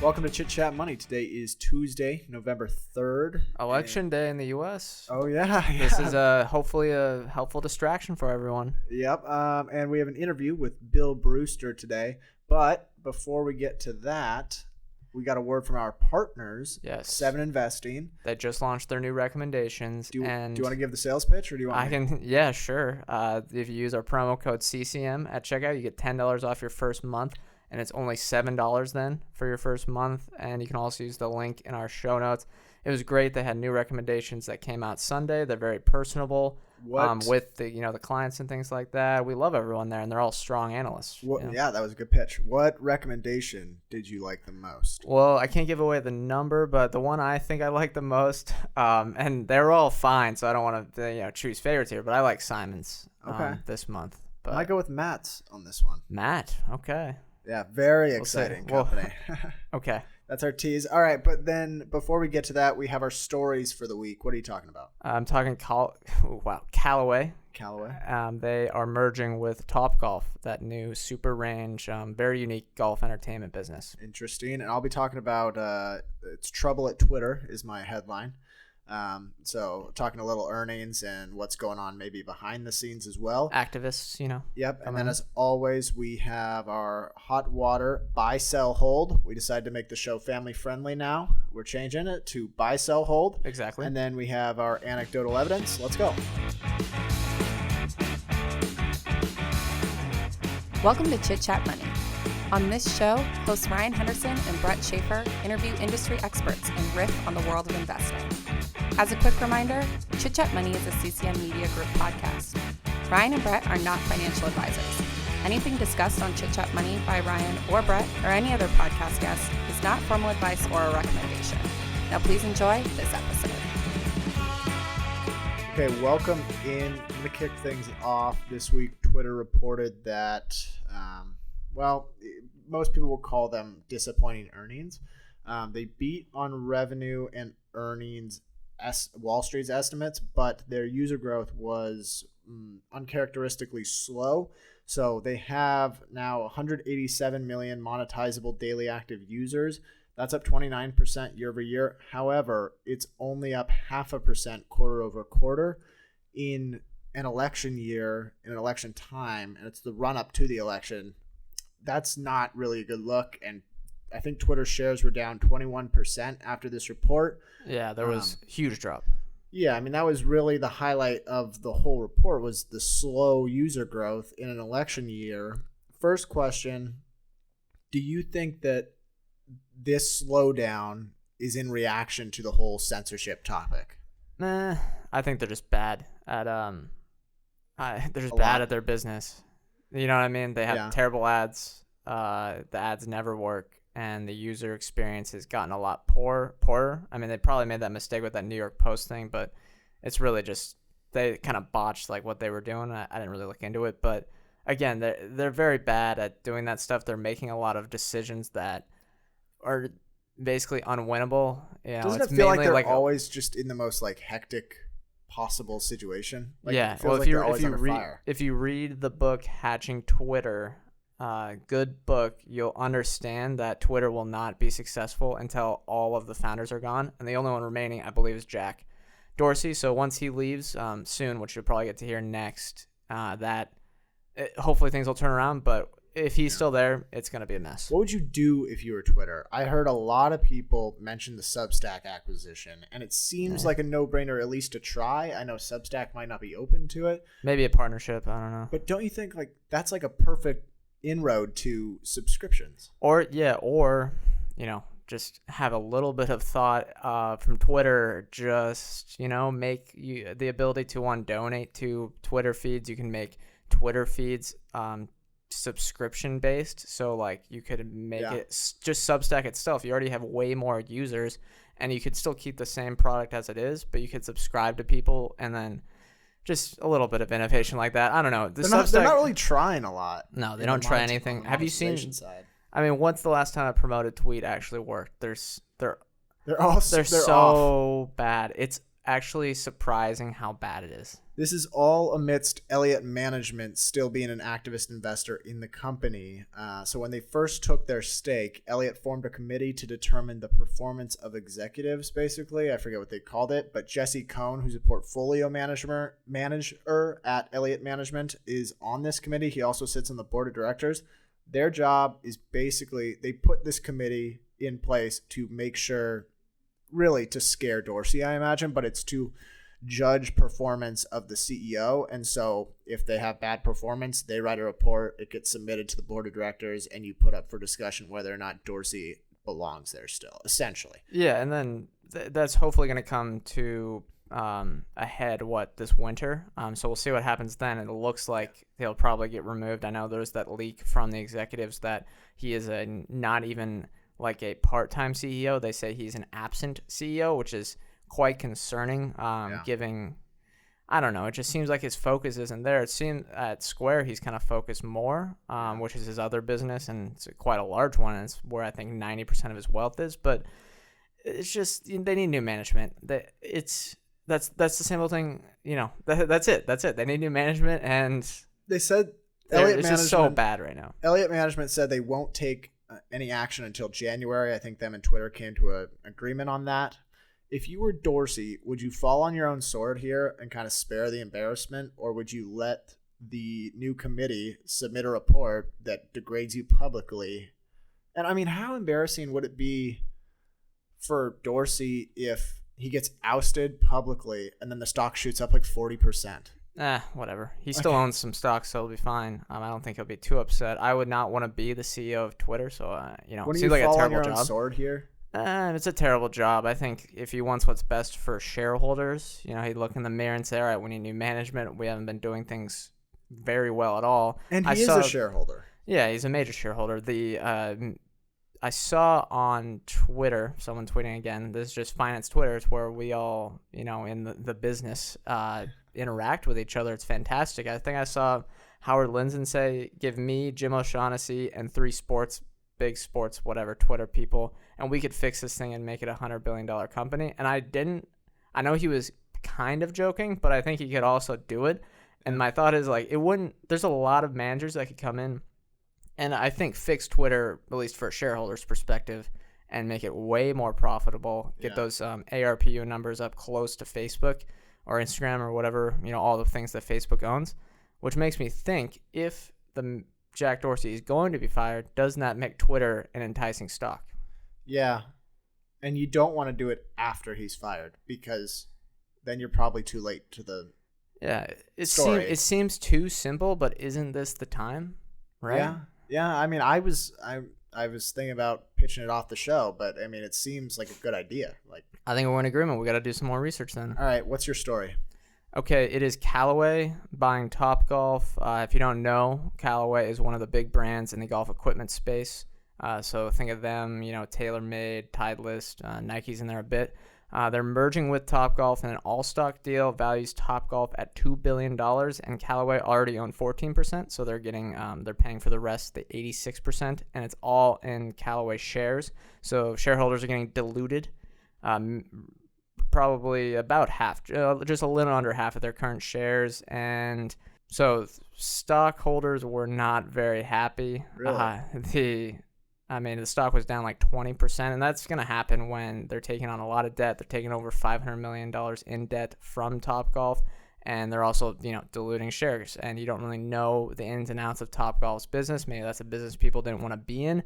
Welcome to Chit Chat Money. Today is Tuesday, November 3rd. Election day in the U.S. Oh, yeah. This is hopefully a helpful distraction for everyone. Yep. And we have an interview with Bill Brewster today. But before we get to that, we got a word from our partners, Yes. 7 Investing. They just launched their new recommendations. Do you and want to give the sales pitch, or do you want Yeah, sure. If you use our promo code CCM at checkout, you get $10 off your first month. And it's only $7 then for your first month. And you can also use the link in our show notes. It was great. They had new recommendations that came out Sunday. They're very personable with the clients and things like that. We love everyone there, and they're all strong analysts. Yeah, that was a good pitch. What recommendation did you like the most? Well, I can't give away the number, but the one I think I like the most, and they're all fine, so I don't want to choose favorites here, but I like Simon's this month. But I might go with Matt's on this one. Matt, okay. Yeah, very exciting company. Okay. That's our tease. All right, but then before we get to that, we have our stories for the week. What are you talking about? I'm talking Callaway. Callaway. They are merging with Topgolf, that new super range, very unique golf entertainment business. Interesting. And I'll be talking about it's trouble at Twitter is my headline. So talking a little earnings and what's going on maybe behind the scenes as well. Activists, Yep. And then as always, we have our hot water buy, sell, hold. We decided to make the show family friendly now. We're changing it to buy, sell, hold. Exactly. And then we have our anecdotal evidence. Let's go. Welcome to Chit Chat Money. On this show, hosts Ryan Henderson and Brett Schaefer interview industry experts and riff on the world of investing. As a quick reminder, Chit Chat Money is a CCM Media Group podcast. Ryan and Brett are not financial advisors. Anything discussed on Chit Chat Money by Ryan or Brett or any other podcast guest is not formal advice or a recommendation. Now please enjoy this episode. Okay, welcome in. To kick things off this week, Twitter reported that, most people will call them disappointing earnings. They beat on revenue and earnings, Wall Street's estimates, but their user growth was uncharacteristically slow. So they have now 187 million monetizable daily active users. That's up 29% year over year. However, it's only up 0.5% quarter over quarter in an election year, in an election time, and it's the run up to the election. That's not really a good look. And I think Twitter shares were down 21% after this report. Yeah, there was a huge drop. Yeah, I mean, that was really the highlight of the whole report was the slow user growth in an election year. First question, do you think that this slowdown is in reaction to the whole censorship topic? I think they're just bad at they're just bad at their business. You know what I mean? They have terrible ads. The ads never work, and the user experience has gotten a lot poorer. I mean, they probably made that mistake with that New York Post thing, but it's really just they kind of botched like what they were doing. I didn't really look into it, but again, they're very bad at doing that stuff. They're making a lot of decisions that are basically unwinnable. Doesn't it feel like they're always just in the most hectic possible situation? Well, if you read the book Hatching Twitter, good book, you'll understand that Twitter will not be successful until all of the founders are gone, and the only one remaining, I believe, is Jack Dorsey. So once he leaves soon, which you'll probably get to hear next, hopefully things will turn around, but if he's still there, it's going to be a mess. What would you do if you were Twitter? I heard a lot of people mention the Substack acquisition, and it seems like a no-brainer, at least to try. I know Substack might not be open to it. Maybe a partnership. I don't know. But don't you think that's a perfect inroad to subscriptions? Or just have a little bit of thought from Twitter. Just, make the ability to donate to Twitter feeds. You can make Twitter feeds subscription based, so you could make it just Substack itself. You already have way more users, and you could still keep the same product as it is, but you could subscribe to people, and then just a little bit of innovation like that. I don't know. They're not really trying a lot. No, they don't try anything. Have you seen? I mean, when's the last time a promoted tweet actually worked? They're so bad. It's actually surprising how bad it is. This is all amidst Elliott Management still being an activist investor in the company. So when they first took their stake, Elliott formed a committee to determine the performance of executives, basically. I forget what they called it, but Jesse Cohn, who's a portfolio manager at Elliott Management, is on this committee. He also sits on the board of directors. Their job is basically, they put this committee in place to make sure, really to scare Dorsey, I imagine, but it's to judge performance of the CEO. And so if they have bad performance, they write a report, it gets submitted to the board of directors, and you put up for discussion whether or not Dorsey belongs there still, essentially. Yeah, and then that's hopefully going to come to ahead this winter. So we'll see what happens then. It looks like he'll probably get removed. I know there's that leak from the executives that he is not even like a part-time CEO. They say he's an absent CEO, which is quite concerning, giving, I don't know, it just seems like his focus isn't there. It seems at Square he's kind of focused more, which is his other business, and it's quite a large one, and it's where I think 90% of his wealth is. But it's just, they need new management. That's the same old thing, that's it. They need new management, and they said it's just so bad right now. Elliott Management said they won't take any action until January. I think them and Twitter came to an agreement on that. If you were Dorsey, would you fall on your own sword here and kind of spare the embarrassment, or would you let the new committee submit a report that degrades you publicly? And I mean, how embarrassing would it be for Dorsey if he gets ousted publicly and then the stock shoots up like 40%? Whatever. He still owns some stocks, so he'll be fine. I don't think he'll be too upset. I would not want to be the CEO of Twitter, so it seems like a terrible job. Wouldn't you fall on your own sword here? It's a terrible job. I think if he wants what's best for shareholders, he'd look in the mirror and say, all right, we need new management. We haven't been doing things very well at all. And he is a shareholder. Yeah, he's a major shareholder. I saw on Twitter, someone tweeting again, this is just finance Twitter. It's where we all, in the business interact with each other. It's fantastic. I think I saw Howard Lindzen say, give me, Jim O'Shaughnessy, and 3 big sports, whatever, Twitter people, and we could fix this thing and make it $100 billion company. And I know he was kind of joking, but I think he could also do it. And my thought is there's a lot of managers that could come in and I think fix Twitter, at least for a shareholder's perspective, and make it way more profitable, get those ARPU numbers up close to Facebook or Instagram or whatever, all the things that Facebook owns, which makes me think if the Jack Dorsey is going to be fired, doesn't that make Twitter an enticing stock? Yeah. And you don't want to do it after he's fired, because then you're probably too late to the story. It seems too simple, but isn't this the time? Right? Yeah. I mean, I was thinking about pitching it off the show, but I mean, it seems like a good idea. I think we're in agreement. We got to do some more research then. All right. What's your story? Okay, it is Callaway buying Topgolf. If you don't know, Callaway is one of the big brands in the golf equipment space. So think of them, TaylorMade, Titleist, Nike's in there a bit. They're merging with Topgolf in an all-stock deal, values Topgolf at $2 billion, and Callaway already owned 14%, so they're paying for the rest, the 86%, and it's all in Callaway shares. So shareholders are getting diluted. Probably about half, just a little under half of their current shares. And so stockholders were not very happy. Really? The stock was down like 20%, and that's going to happen when they're taking on a lot of debt. They're taking over $500 million in debt from Topgolf, and they're also, diluting shares. And you don't really know the ins and outs of Topgolf's business. Maybe that's a business people didn't want to be in.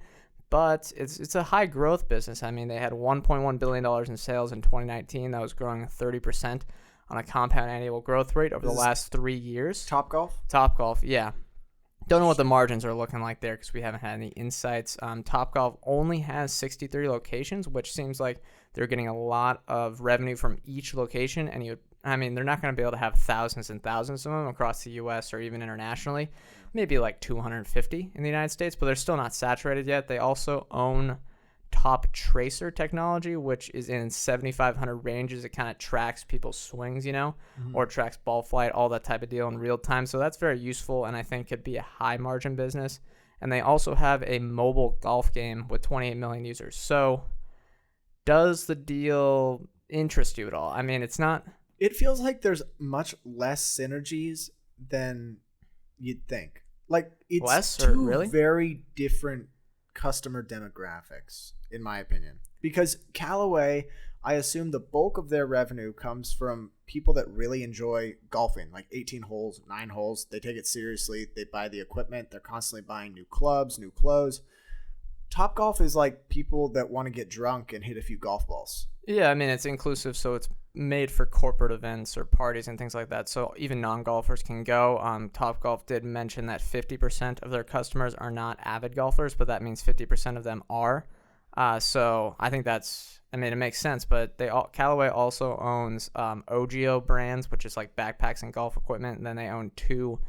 But it's a high growth business. I mean, they had $1.1 billion in sales in 2019. That was growing 30% on a compound annual growth rate over the last 3 years. Topgolf, yeah. Don't know what the margins are looking like there because we haven't had any insights. Topgolf only has 63 locations, which seems like they're getting a lot of revenue from each location. And they're not going to be able to have thousands and thousands of them across the U.S. or even internationally. Maybe like 250 in the United States, but they're still not saturated yet. They also own Top Tracer technology, which is in 7,500 ranges. It kind of tracks people's swings, or tracks ball flight, all that type of deal in real time. So that's very useful, and I think could be a high margin business. And they also have a mobile golf game with 28 million users. So does the deal interest you at all? I mean, it's not It feels like there's much less synergies than you'd think. Like, it's Less, two really? very different customer demographics, in my opinion. Because Callaway, I assume the bulk of their revenue comes from people that really enjoy golfing, like 18 holes, 9 holes. They take it seriously. They buy the equipment. They're constantly buying new clubs, new clothes. Topgolf is like people that want to get drunk and hit a few golf balls. Yeah, I mean, it's inclusive, so it's made for corporate events or parties and things like that. So even non-golfers can go. Topgolf did mention that 50% of their customers are not avid golfers, but that means 50% of them are. So I think it makes sense. But Callaway also owns OGIO brands, which is like backpacks and golf equipment. And then they own 2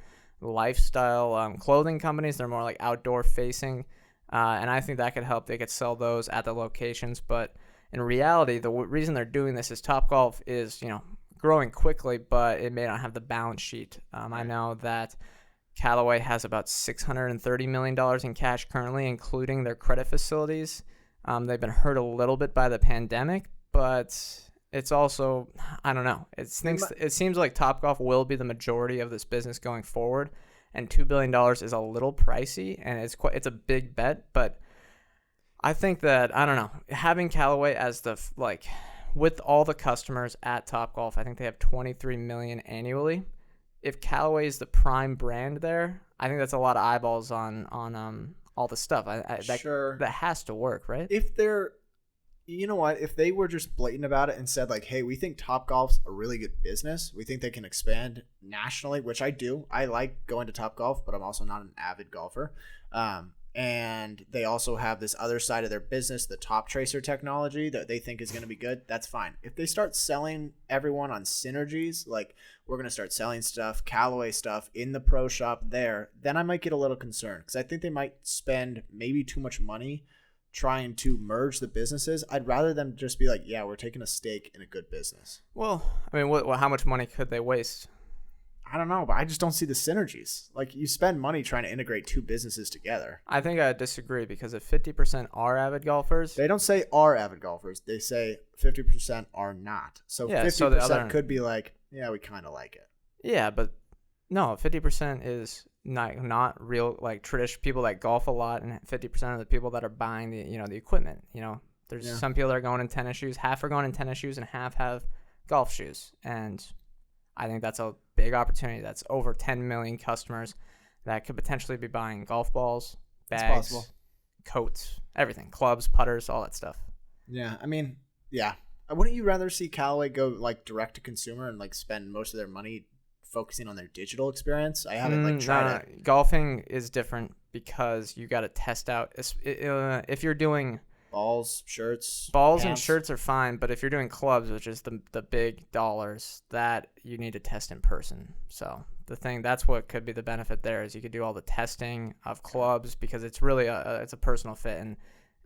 lifestyle clothing companies. They're more like outdoor facing. And I think that could help. They could sell those at the locations, but in reality, the reason they're doing this is Topgolf is, growing quickly, but it may not have the balance sheet. I know that Callaway has about $630 million in cash currently, including their credit facilities. They've been hurt a little bit by the pandemic, but it's also, I don't know. It seems like Topgolf will be the majority of this business going forward, and $2 billion is a little pricey, and it's a big bet, but I think that, I don't know, having Callaway as with all the customers at Topgolf, I think they have 23 million annually. If Callaway is the prime brand there, I think that's a lot of eyeballs on all the stuff. Sure. That has to work, right? If they're, you know what, if they were just blatant about it and said like, hey, we think Topgolf's a really good business. We think they can expand nationally, which I do. I like going to Topgolf, but I'm also not an avid golfer. And they also have this other side of their business, the Top Tracer technology that they think is going to be good. That's fine. If they start selling everyone on synergies, like we're going to start selling stuff, Callaway stuff in the pro shop there, then I might get a little concerned because I think they might spend maybe too much money trying to merge the businesses. I'd rather them just be like, yeah, we're taking a stake in a good business. Well, I mean, how much money could they waste? I don't know, but I just don't see the synergies. Like, you spend money trying to integrate 2 businesses together. I think I disagree because if 50% are avid golfers... They don't say are avid golfers. They say 50% are not. So 50% could be like, yeah, we kind of like it. Yeah, but no, 50% is not real, like, traditional people that golf a lot, and 50% of the people that are buying the equipment. There's some people that are going in tennis shoes. Half are going in tennis shoes and half have golf shoes. And I think that's a big opportunity. That's over 10 million customers that could potentially be buying golf balls, bags, coats, everything, clubs, putters, all that stuff. Yeah, I mean, yeah. Wouldn't you rather see Callaway go like direct to consumer and like spend most of their money focusing on their digital experience? I haven't tried it. Golfing is different because you got to test out. If you're doing balls, shirts, balls pants. And shirts are fine, but if you're doing clubs, which is the big dollars, that you need to test in person. So that's what could be the benefit there is you could do all the testing of clubs because it's really it's a personal fit,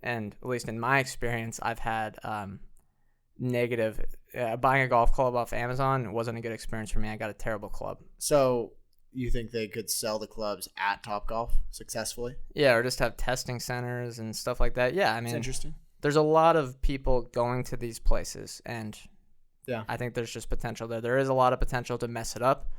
and at least in my experience, I've had negative. Buying a golf club off Amazon wasn't a good experience for me. I got a terrible club. So you think they could sell the clubs at Topgolf successfully? Yeah, or just have testing centers and stuff like that. Yeah, I mean, it's interesting. There's a lot of people going to these places, and yeah, I think there's just potential there. There is a lot of potential to mess it up,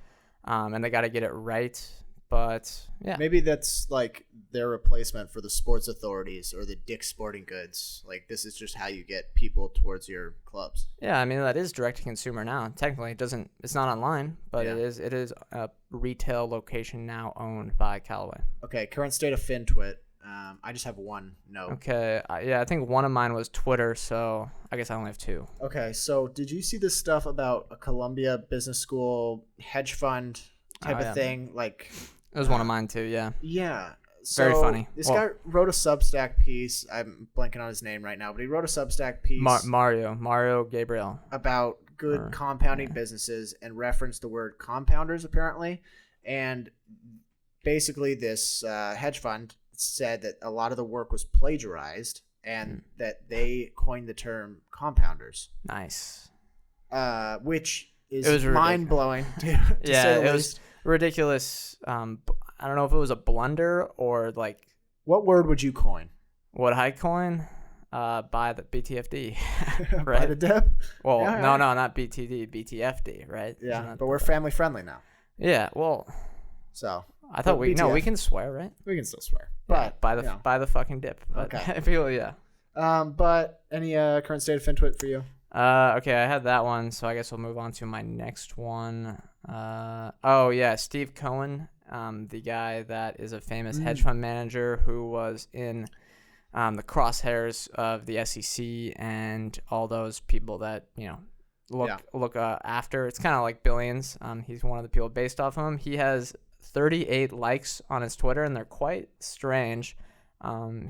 and they got to get it right. But yeah, maybe that's like their replacement for the sports authorities or the Dick's Sporting Goods. Like, this is just how you get people towards your clubs. Yeah, I mean, that is direct to consumer now. Technically, it's not online, but it is a retail location now owned by Callaway. Okay, current state of FinTwit. I just have one note. Okay, I think one of mine was Twitter, so I guess I only have 2. Okay, so did you see this stuff about a Columbia Business School hedge fund type of thing? Like, it was one of mine too. Yeah. Yeah. So very funny. This guy wrote a Substack piece. I'm blanking on his name right now, but he wrote a Substack piece. Mario Gabriel. About good compounding businesses and referenced the word compounders apparently. And basically this hedge fund said that a lot of the work was plagiarized and that they coined the term compounders. Nice. Which is mind-blowing. Yeah, it was ridiculous. I don't know if it was a blunder or like. What word would you coin? Would I coin? buy the BTFD, right? Buy the dip. Well, Yeah, no, right. not BTD, BTFD, right? Yeah, but we're family friendly now. Yeah, well, so I thought we BTF, we can swear, right? we can still swear, Yeah, but buy the fucking dip. But Okay. people, yeah. But any current state of FinTwit for you? Okay, I had that one, so I guess we'll move on to my next one. Oh yeah, Steve Cohen, the guy that is a famous hedge fund manager who was in the crosshairs of the SEC and all those people that look after. It's kind of like Billions. He's one of the people based off him. He has 38 likes on his Twitter, and they're quite strange.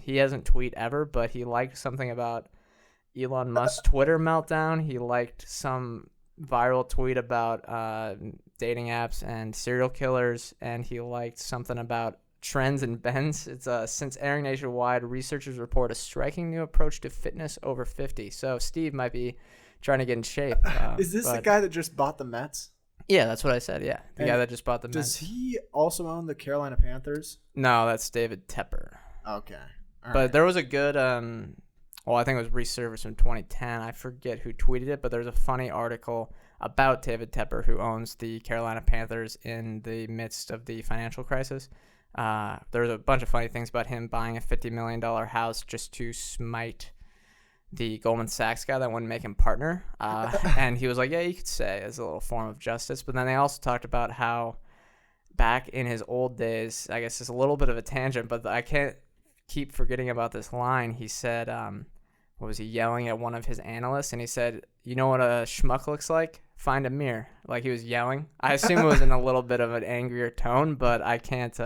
He hasn't tweeted ever, but he liked something about Elon Musk's Twitter meltdown. He liked some viral tweet about dating apps and serial killers, and he liked something about trends in Benz. It's since airing nationwide, researchers report a striking new approach to fitness over 50. So Steve might be trying to get in shape. Is this the guy that just bought the Mets? Yeah, that's what I said. Yeah, the guy that just bought the Mets. Does he also own the Carolina Panthers? No, that's David Tepper. Okay. But there was a good I think it was resurfaced from 2010. I forget who tweeted it, but there's a funny article about David Tepper, who owns the Carolina Panthers in the midst of the financial crisis. There's a bunch of funny things about him buying a $50 million house just to smite the Goldman Sachs guy that wouldn't make him partner. And he was like, yeah, you could say as a little form of justice. But then they also talked about how back in his old days, I guess it's a little bit of a tangent, but I can't keep forgetting about this line. He said, what was he yelling at one of his analysts? And he said, you know what a schmuck looks like? Find a mirror. Like he was yelling. I assume it was in a little bit of an angrier tone, but I can't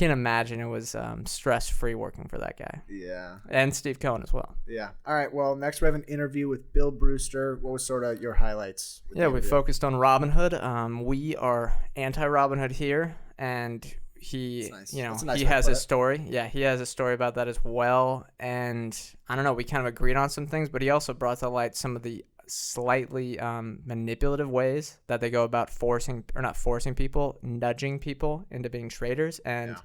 imagine it was stress-free working for that guy. Yeah. And Steve Cohen as well. Yeah. All right. Well, next we have an interview with Bill Brewster. What was sort of your highlights? Yeah, we focused on Robinhood. We are anti-Robinhood here, and he, nice. He has a story. Yeah, he has a story about that as well. And I don't know, we kind of agreed on some things, but he also brought to light some of the slightly manipulative ways that they go about nudging people into being traders. And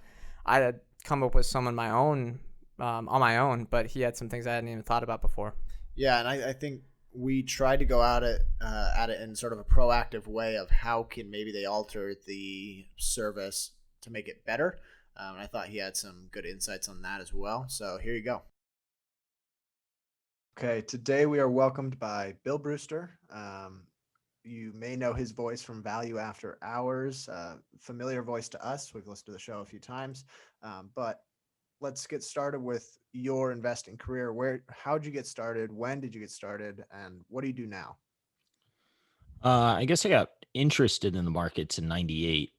I had come up with some on my own, but he had some things I hadn't even thought about before. Yeah, and I think we tried to go at it in sort of a proactive way of how can maybe they alter the service to make it better. And I thought he had some good insights on that as well. So here you go. Okay, today we are welcomed by Bill Brewster. You may know his voice from Value After Hours, familiar voice to us. We've listened to the show a few times, but let's get started with your investing career. How'd you get started? When did you get started? And what do you do now? I guess I got interested in the markets in '98.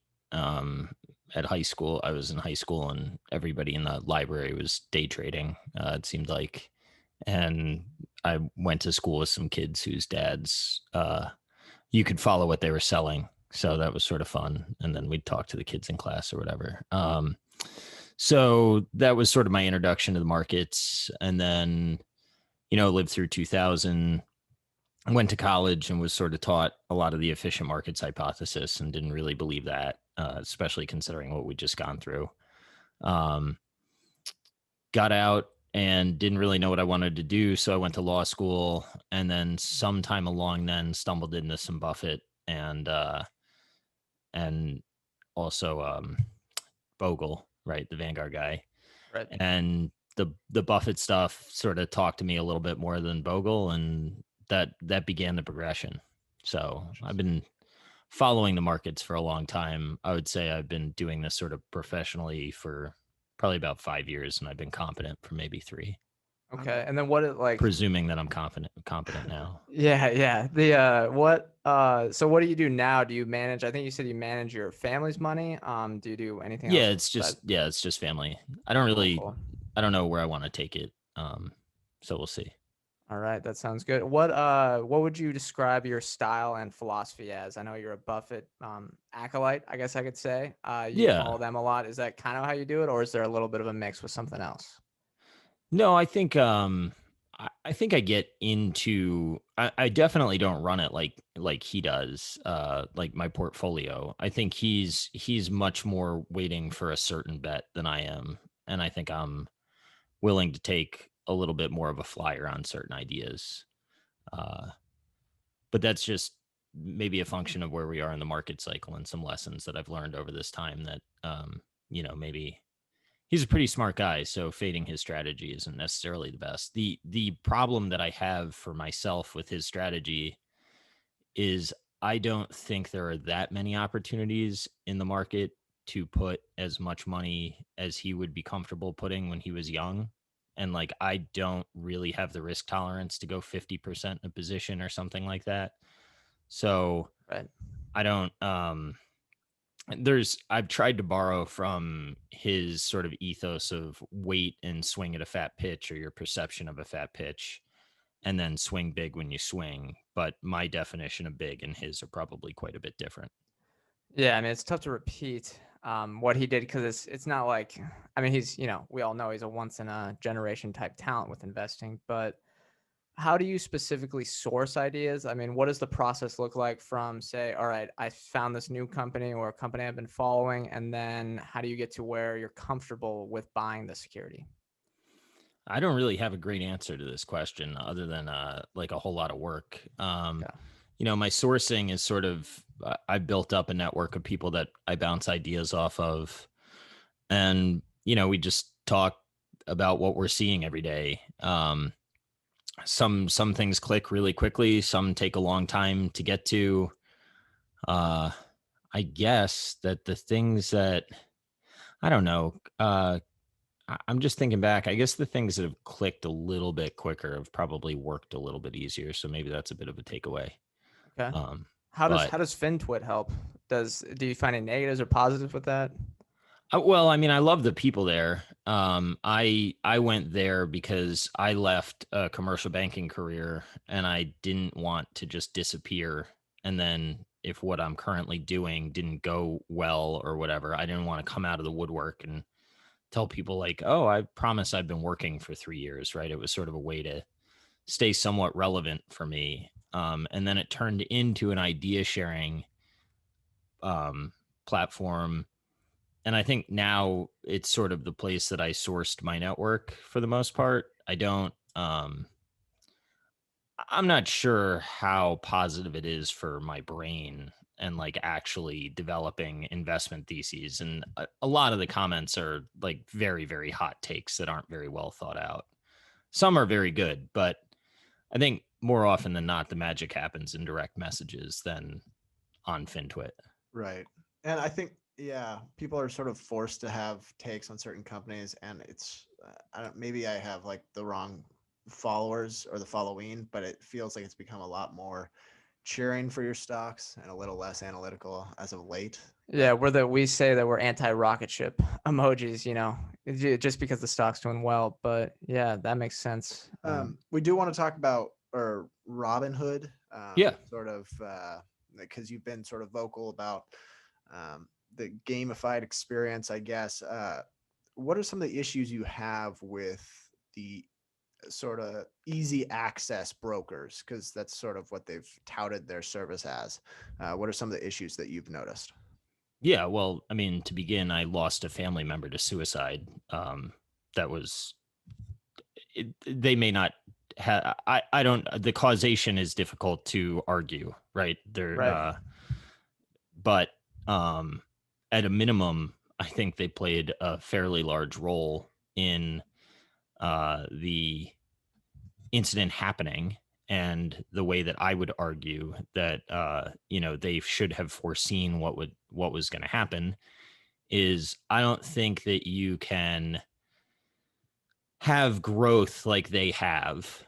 At high school, I was in high school and everybody in the library was day trading, it seemed like. And I went to school with some kids whose dads, you could follow what they were selling. So that was sort of fun. And then we'd talk to the kids in class or whatever. So that was sort of my introduction to the markets. And then, lived through 2000, went to college and was sort of taught a lot of the efficient markets hypothesis and didn't really believe that, especially considering what we'd just gone through. Got out and didn't really know what I wanted to do. So I went to law school, and then sometime along then stumbled into some Buffett and also Bogle, right? The Vanguard guy. Right. And the Buffett stuff sort of talked to me a little bit more than Bogle, and that began the progression. So I've been following the markets for a long time. I would say I've been doing this sort of professionally for probably about 5 years, and I've been competent for maybe 3. Okay. And then what it like, presuming that I'm competent now. Yeah. So what do you do now? Do you manage, I think you said you manage your family's money. Do you do anything else? It's just family. I don't know where I want to take it. So we'll see. All right, that sounds good. What would you describe your style and philosophy as? I know you're a Buffett acolyte, I guess I could say. You follow them a lot. Is that kind of how you do it, or is there a little bit of a mix with something else? No, I think I think I get into. I definitely don't run it like he does. Like my portfolio. I think he's much more waiting for a certain bet than I am, and I think I'm willing to take a little bit more of a flyer on certain ideas. But that's just maybe a function of where we are in the market cycle and some lessons that I've learned over this time that, maybe he's a pretty smart guy, so fading his strategy isn't necessarily the best. The problem that I have for myself with his strategy is I don't think there are that many opportunities in the market to put as much money as he would be comfortable putting when he was young. And like, I don't really have the risk tolerance to go 50% in a position or something like that. So Right. I don't, I've tried to borrow from his sort of ethos of wait and swing at a fat pitch, or your perception of a fat pitch, and then swing big when you swing. But my definition of big and his are probably quite a bit different. Yeah, I mean, it's tough to repeat what he did, because it's not like, I mean, he's, we all know he's a once in a generation type talent with investing, but how do you specifically source ideas? I mean, what does the process look like from, say, all right, I found this new company or a company I've been following, and then how do you get to where you're comfortable with buying the security? I don't really have a great answer to this question other than like a whole lot of work. Yeah. My sourcing is sort of, I built up a network of people that I bounce ideas off of. And, we just talk about what we're seeing every day. Some things click really quickly. Some take a long time to get to. I guess that the things that, I don't know, I'm just thinking back. I guess the things that have clicked a little bit quicker have probably worked a little bit easier. So maybe that's a bit of a takeaway. Okay. Um, How does but how does FinTwit help? Do you find any negatives or positives with that? well, I mean, I love the people there. I went there because I left a commercial banking career and I didn't want to just disappear. And then if what I'm currently doing didn't go well or whatever, I didn't want to come out of the woodwork and tell people like, oh, I promise I've been working for 3 years, right? It was sort of a way to stay somewhat relevant for me. And then it turned into an idea sharing platform. And I think now it's sort of the place that I sourced my network for the most part. I'm not sure how positive it is for my brain and like actually developing investment theses. And a lot of the comments are like very, very hot takes that aren't very well thought out. Some are very good, but I think more often than not, the magic happens in direct messages than on FinTwit. Right. And I think, yeah, people are sort of forced to have takes on certain companies, and it's, maybe I have like the wrong followers or the following, but it feels like it's become a lot more cheering for your stocks and a little less analytical as of late. Yeah, we say that we're anti-rocket ship emojis, just because the stock's doing well. But yeah, that makes sense. We do want to talk about Robinhood, Yeah. sort of, because you've been sort of vocal about the gamified experience, I guess. What are some of the issues you have with the sort of easy access brokers? Because that's sort of what they've touted their service as. What are some of the issues that you've noticed? Yeah, well, I mean, to begin, I lost a family member to suicide. That was, they may not have, I don't, the causation is difficult to argue, right? Right. But at a minimum, I think they played a fairly large role in the incident happening. And the way that I would argue that they should have foreseen what was going to happen is, I don't think that you can have growth like they have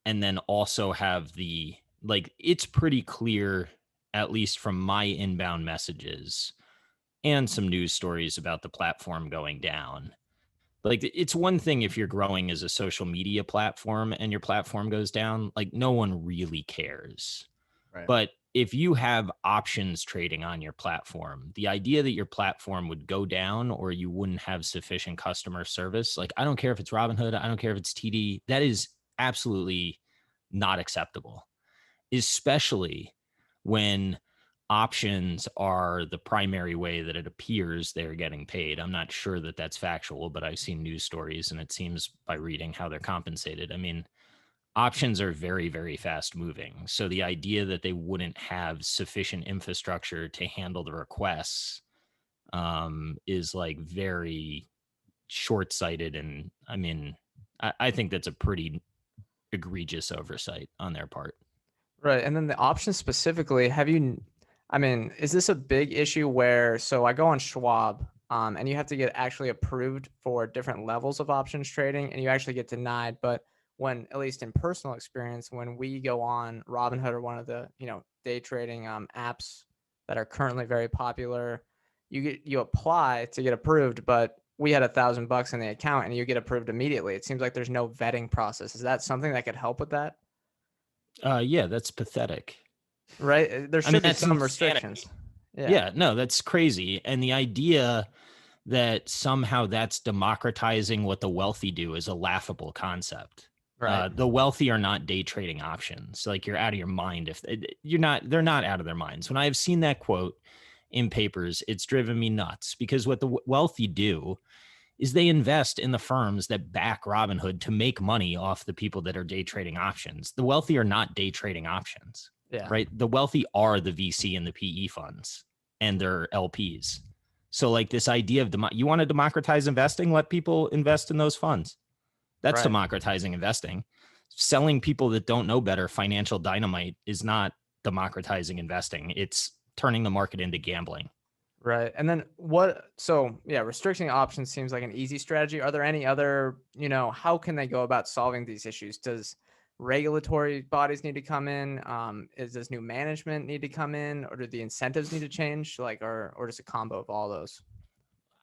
and then also have it's pretty clear, at least from my inbound messages and some news stories about the platform going down. Like, it's one thing if you're growing as a social media platform and your platform goes down, like no one really cares. Right. But if you have options trading on your platform, the idea that your platform would go down or you wouldn't have sufficient customer service, like, I don't care if it's Robinhood, I don't care if it's TD, that is absolutely not acceptable, especially when options are the primary way that it appears they're getting paid. I'm not sure that that's factual, but I've seen news stories, and it seems by reading how they're compensated. I mean, options are very, very fast moving. So the idea that they wouldn't have sufficient infrastructure to handle the requests is like very short-sighted. And I mean, I think that's a pretty egregious oversight on their part. Right. And then the options specifically, is this a big issue where, so I go on Schwab, and you have to get actually approved for different levels of options trading, and you actually get denied. But when, at least in personal experience, when we go on Robinhood or one of the, day trading apps that are currently very popular, you apply to get approved, but we had $1,000 in the account and you get approved immediately. It seems like there's no vetting process. Is that something that could help with that? Yeah, that's pathetic. Right? There should be some restrictions. Yeah, no, that's crazy. And the idea that somehow that's democratizing what the wealthy do is a laughable concept. Right. The wealthy are not day trading options. Like, you're out of your mind if they're not out of their minds. When I've seen that quote in papers, it's driven me nuts, because what the wealthy do is they invest in the firms that back Robinhood to make money off the people that are day trading options. The wealthy are not day trading options. Yeah. Right. The wealthy are the VC and the PE funds and their LPs. So like this idea of you want to democratize investing, let people invest in those funds. That's right. Democratizing investing. Selling people that don't know better financial dynamite is not democratizing investing. It's turning the market into gambling. Right. And then restricting options seems like an easy strategy. Are there any other, how can they go about solving these issues? Does regulatory bodies need to come in? Does new management need to come in, or do the incentives need to change? Or just a combo of all those?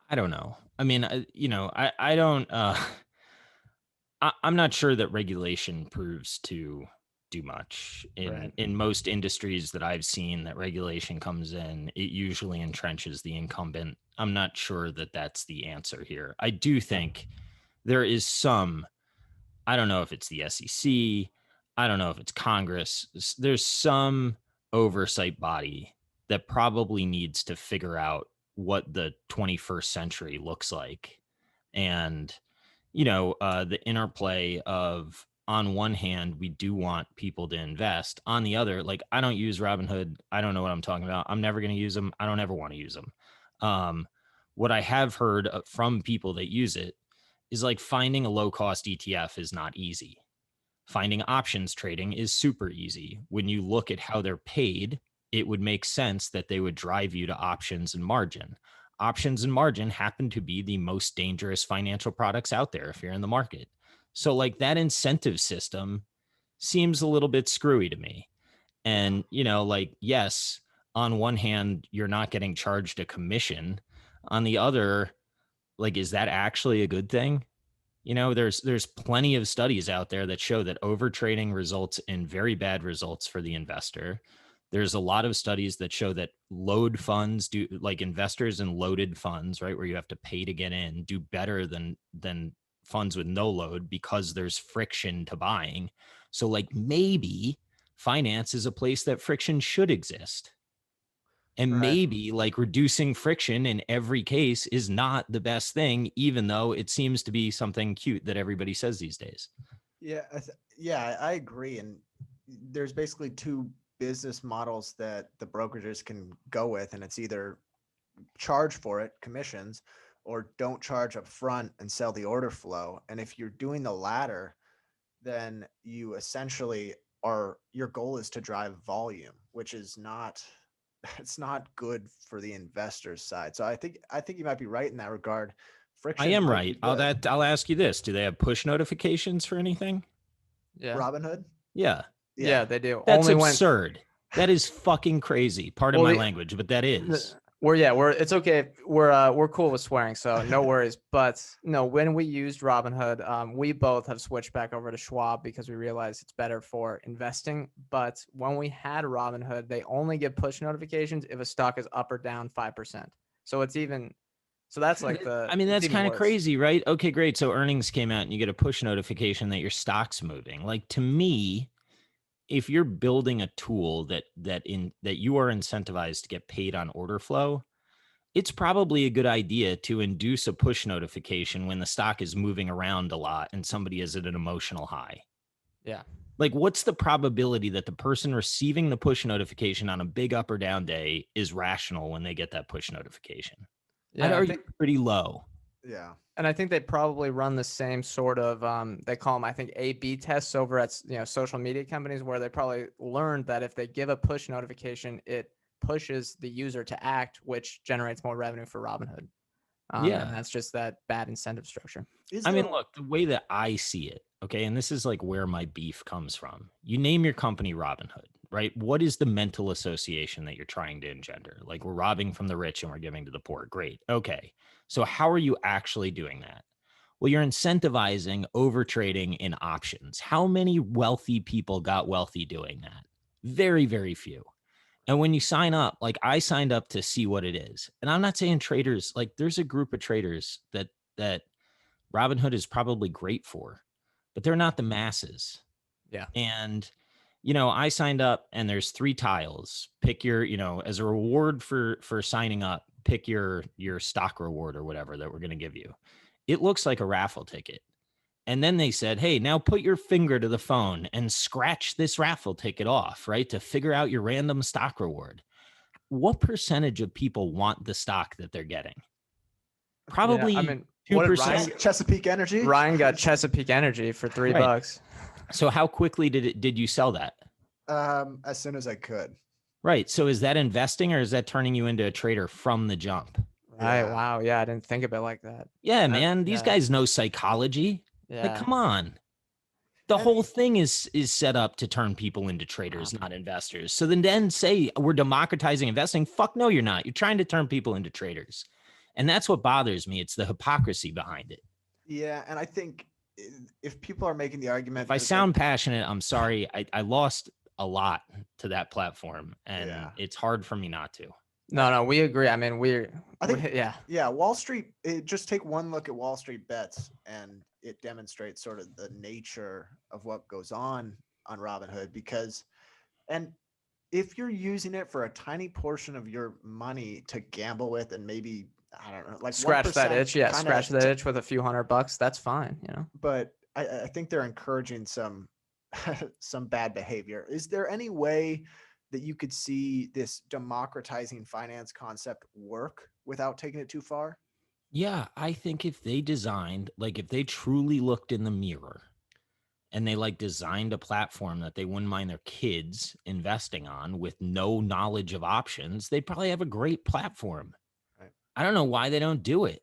I don't know. I mean, I don't, I'm not sure that regulation proves to do much in most industries that I've seen. That regulation comes in, it usually entrenches the incumbent. I'm not sure that that's the answer here. I do think there is some, I don't know if it's the SEC, I don't know if it's Congress, there's some oversight body that probably needs to figure out what the 21st century looks like. And the interplay of, on one hand, we do want people to invest. On the other, like, I don't use Robinhood. I don't know what I'm talking about. I'm never going to use them. I don't ever want to use them. What I have heard from people that use it is like, finding a low cost ETF is not easy. Finding options trading is super easy. When you look at how they're paid, it would make sense that they would drive you to options and margin. Options and margin happen to be the most dangerous financial products out there if you're in the market. So like, that incentive system seems a little bit screwy to me. And, yes, on one hand, you're not getting charged a commission. On the other, like, is that actually a good thing? There's plenty of studies out there that show that overtrading results in very bad results for the investor. There's a lot of studies that show that load funds do, like investors in loaded funds, right, where you have to pay to get in, do better than funds with no load, because there's friction to buying. So like, maybe finance is a place that friction should exist. And maybe like reducing friction in every case is not the best thing, even though it seems to be something cute that everybody says these days. Yeah, I agree. And there's basically two business models that the brokerages can go with, and it's either charge for it, commissions, or don't charge up front and sell the order flow. And if you're doing the latter, then you essentially your goal is to drive volume, which is not, it's not good for the investor's side. So I think you might be right in that regard. Friction. I am right. I'll ask you this: do they have push notifications for anything? Yeah. Robinhood? Yeah. Yeah, they do. That's only absurd. That is fucking crazy. Pardon my language, but that is. It's okay. We're cool with swearing, so no worries. But no, when we used Robinhood, we both have switched back over to Schwab because we realized it's better for investing. But when we had Robinhood, they only give push notifications if a stock is up or down 5%. So it's even. So that's like that's kind of crazy, right? Okay, great. So earnings came out and you get a push notification that your stock's moving. Like, to me, if you're building a tool that you are incentivized to get paid on order flow, it's probably a good idea to induce a push notification when the stock is moving around a lot and somebody is at an emotional high. Yeah. Like, what's the probability that the person receiving the push notification on a big up or down day is rational when they get that push notification? Yeah, I'd I argue think, pretty low. Yeah. and I think they probably run the same sort of they call them, I think, A/B tests over at social media companies, where they probably learned that if they give a push notification, it pushes the user to act, which generates more revenue for Robinhood. And Yeah. that's just that bad incentive structure. I mean, look, the way that I see it, okay, and this is like where my beef comes from. You name your company Robinhood, right? What is the mental association that you're trying to engender? Like, we're robbing from the rich and we're giving to the poor. Great. Okay. So how are you actually doing that? Well, you're incentivizing over trading in options. How many wealthy people got wealthy doing that? Very, very few. And when you sign up, like I signed up to see what it is. And I'm not saying traders, like there's a group of traders that Robinhood is probably great for, but they're not the masses. Yeah. And I signed up and there's 3 tiles. Pick your, as a reward for signing up, pick your stock reward or whatever that we're going to give you. It looks like a raffle ticket. And then they said, hey, now put your finger to the phone and scratch this raffle ticket off, right? To figure out your random stock reward. What percentage of people want the stock that they're getting? Probably, I mean, 2%. Chesapeake Energy. Ryan got Chesapeake Energy for $3. Right. So how quickly did you sell that? As soon as I could. Right. So is that investing or is that turning you into a trader from the jump? Right. Yeah. Wow. Yeah, I didn't think of it like that. Yeah, man. These guys know psychology. Yeah. Like, come on. The whole thing is set up to turn people into traders, not investors. So then say we're democratizing investing. Fuck no, you're not. You're trying to turn people into traders. And that's what bothers me. It's the hypocrisy behind it. Yeah, and I think if people are making the argument, if I sound passionate, I'm sorry. I lost a lot to that platform, and it's hard for me not to. No, we agree. I mean, yeah. Wall Street. Just take one look at Wall Street bets, and it demonstrates sort of the nature of what goes on Robinhood. Because, and if you're using it for a tiny portion of your money to gamble with, and maybe I don't know, like scratch that itch, scratch that itch with a few $100, that's fine, But I think they're encouraging some bad behavior. Is there any way that you could see this democratizing finance concept work without taking it too far? Yeah, I think if they designed, like if they truly looked in the mirror and they like designed a platform that they wouldn't mind their kids investing on with no knowledge of options, they'd probably have a great platform. Right. I don't know why they don't do it.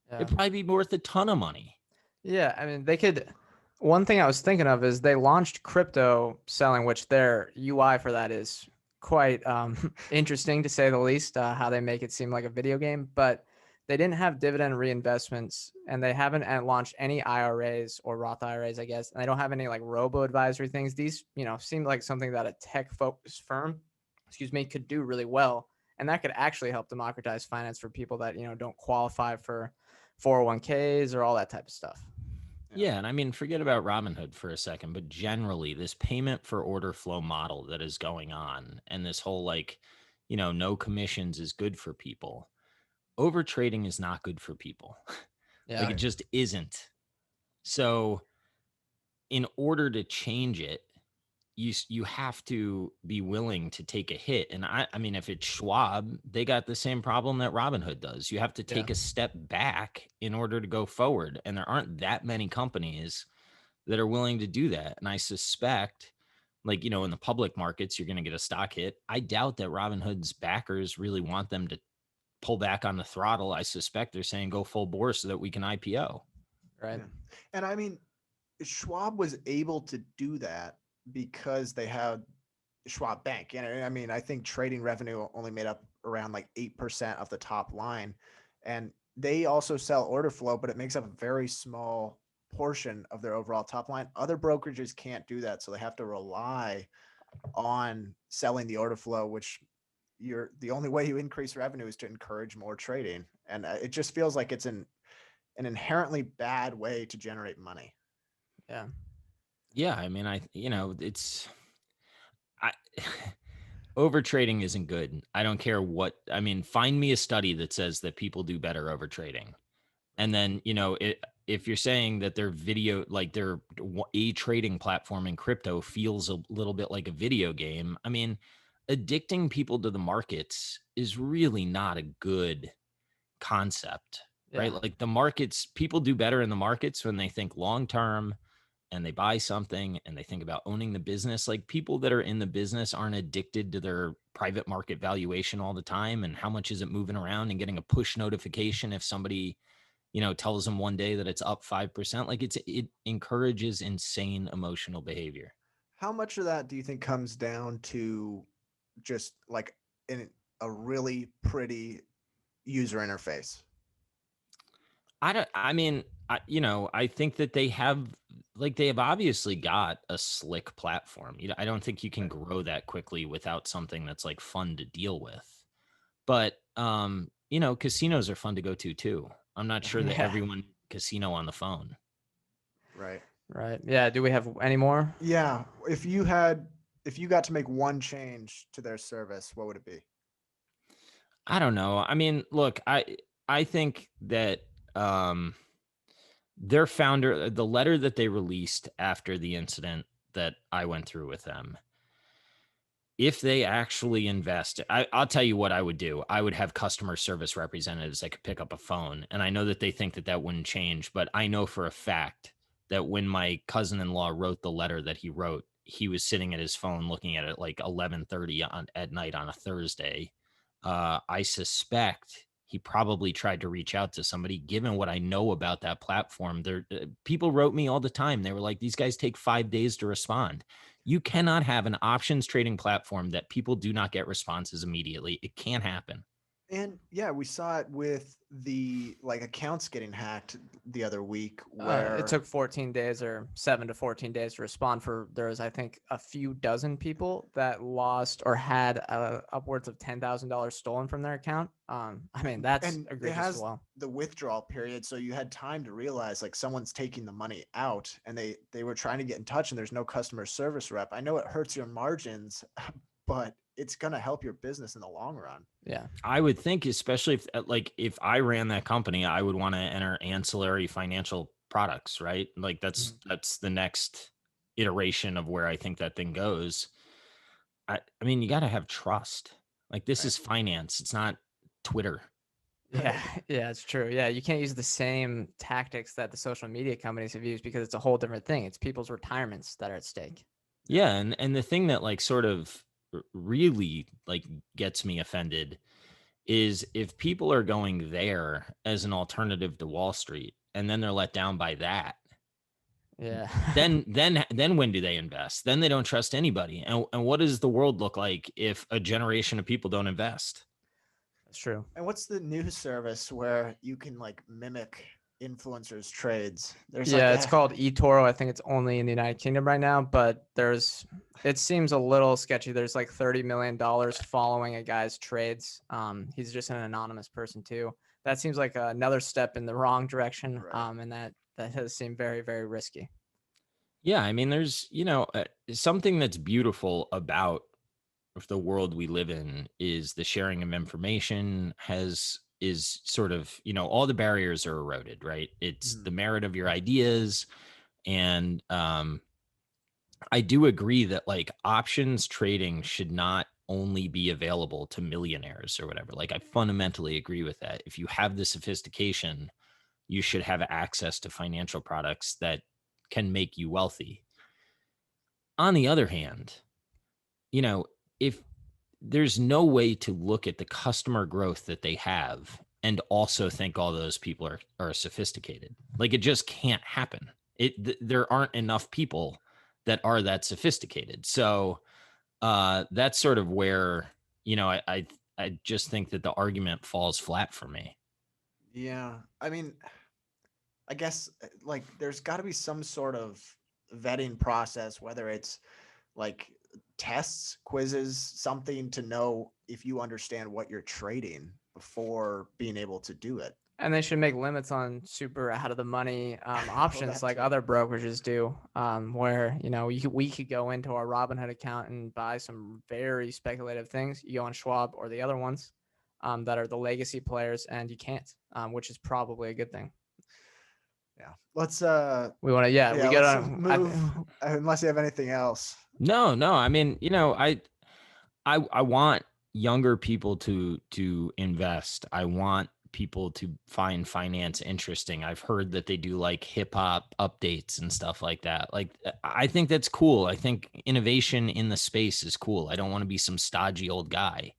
Yeah. It'd probably be worth a ton of money. Yeah, I mean, they could. One thing I was thinking of is they launched crypto selling, which their UI for that is quite interesting to say the least, how they make it seem like a video game. But they didn't have dividend reinvestments, and they haven't launched any IRAs or Roth IRAs, I guess. And they don't have any like robo-advisory things. These, seem like something that a tech-focused firm, could do really well. And that could actually help democratize finance for people that, don't qualify for 401ks or all that type of stuff. Yeah, and I mean, forget about Robinhood for a second, but generally this payment for order flow model that is going on and this whole like, no commissions is good for people. Over trading is not good for people. Yeah. Like it just isn't. So in order to change it, you have to be willing to take a hit. And I mean, if it's Schwab, they got the same problem that Robinhood does. You have to take a step back in order to go forward. And there aren't that many companies that are willing to do that. And I suspect, like, in the public markets, you're going to get a stock hit. I doubt that Robinhood's backers really want them to pull back on the throttle. I suspect they're saying go full bore so that we can IPO. Right. Yeah. And I mean, Schwab was able to do that because they had Schwab Bank. And I mean, I think trading revenue only made up around like 8% of the top line. And they also sell order flow, but it makes up a very small portion of their overall top line. Other brokerages can't do that. So they have to rely on selling the order flow, which the only way you increase revenue is to encourage more trading. And it just feels like it's an inherently bad way to generate money. Yeah. Yeah, I mean, it's I over trading isn't good. I don't care what. I mean, find me a study that says that people do better over trading. And then, if you're saying that their video, like a trading platform in crypto feels a little bit like a video game, I mean, addicting people to the markets is really not a good concept, right? Yeah. Like the markets, people do better in the markets when they think long term and they buy something and they think about owning the business. Like people that are in the business aren't addicted to their private market valuation all the time and how much is it moving around and getting a push notification if somebody tells them one day that it's up 5%. Like it encourages insane emotional behavior. How much of that do you think comes down to just like in a really pretty user interface? I mean, I think that they have obviously got a slick platform. I don't think you can grow that quickly without something that's like fun to deal with. But casinos are fun to go to too. I'm not sure that Yeah. everyone casino on the phone. Right. Right. Yeah. Do we have any more? Yeah. If you got to make one change to their service, what would it be? I don't know. I mean, look, I think that their founder, the letter that they released after the incident that I went through with them, if they actually invest, I'll tell you what I would do. I would have customer service representatives that could pick up a phone. And I know that they think that that wouldn't change, but I know for a fact that when my cousin-in-law wrote the letter that he wrote, he was sitting at his phone looking at it like 11:30 at night on a Thursday. I suspect he probably tried to reach out to somebody. Given what I know about that platform, people wrote me all the time. They were like, "These guys take 5 days to respond." You cannot have an options trading platform that people do not get responses immediately. It can't happen. And yeah, we saw it with the accounts getting hacked the other week where It took 14 days or 7 to 14 days to respond. There was, I think, a few dozen people that lost or had upwards of $10,000 stolen from their account. I mean, that's and it egregious as has well. the withdrawal period, so you had time to realize like someone's taking the money out, and they were trying to get in touch, and there's no customer service rep. I know it hurts your margins, but it's gonna help your business in the long run. Yeah. I would think, especially if I ran that company, I would want to enter ancillary financial products, right? Like Mhm. that's the next iteration of where I think that thing goes. I mean, you got to have trust. Like this Right. is finance. It's not Twitter. Yeah, yeah, it's true. Yeah, you can't use the same tactics that the social media companies have used because it's a whole different thing. It's people's retirements that are at stake. Yeah, and the thing that like sort of really like gets me offended is if people are going there as an alternative to Wall Street and then they're let down by that, Yeah. then when do they invest? Then they don't trust anybody. And what does the world look like if a generation of people don't invest? That's true. And what's the news service where you can like mimic influencers trades? There's like Yeah, it's a called eToro. I think it's only in the United Kingdom right now, but it seems a little sketchy. There's like $30 million following a guy's trades. He's just an anonymous person too. That seems like another step in the wrong direction. Right. And that has seemed very, very risky. Yeah, I mean, there's something that's beautiful about the world we live in is the sharing of information is sort of all the barriers are eroded, right? It's Mhm. the merit of your ideas. And I do agree that like options trading should not only be available to millionaires or whatever. Like I fundamentally agree with that. If you have the sophistication, you should have access to financial products that can make you wealthy. On the other hand, you know, if there's no way to look at the customer growth that they have and also think all those people are sophisticated. Like it just can't happen. There aren't enough people that are that sophisticated. So that's sort of where, I just think that the argument falls flat for me. Yeah. I mean, I guess like there's got to be some sort of vetting process, whether it's like tests, quizzes, something to know if you understand what you're trading before being able to do it. And they should make limits on super out of the money options like other brokerages do, where, you know, we could go into our Robinhood account and buy some very speculative things. You go on Schwab or the other ones that are the legacy players, and you can't, which is probably a good thing. Yeah. Let's we want to, we get on move unless you have anything else. No. I mean, you know, I want younger people to invest. I want people to find finance interesting. I've heard that they do like hip hop updates and stuff like that. Like, I think that's cool. I think innovation in the space is cool. I don't want to be some stodgy old guy.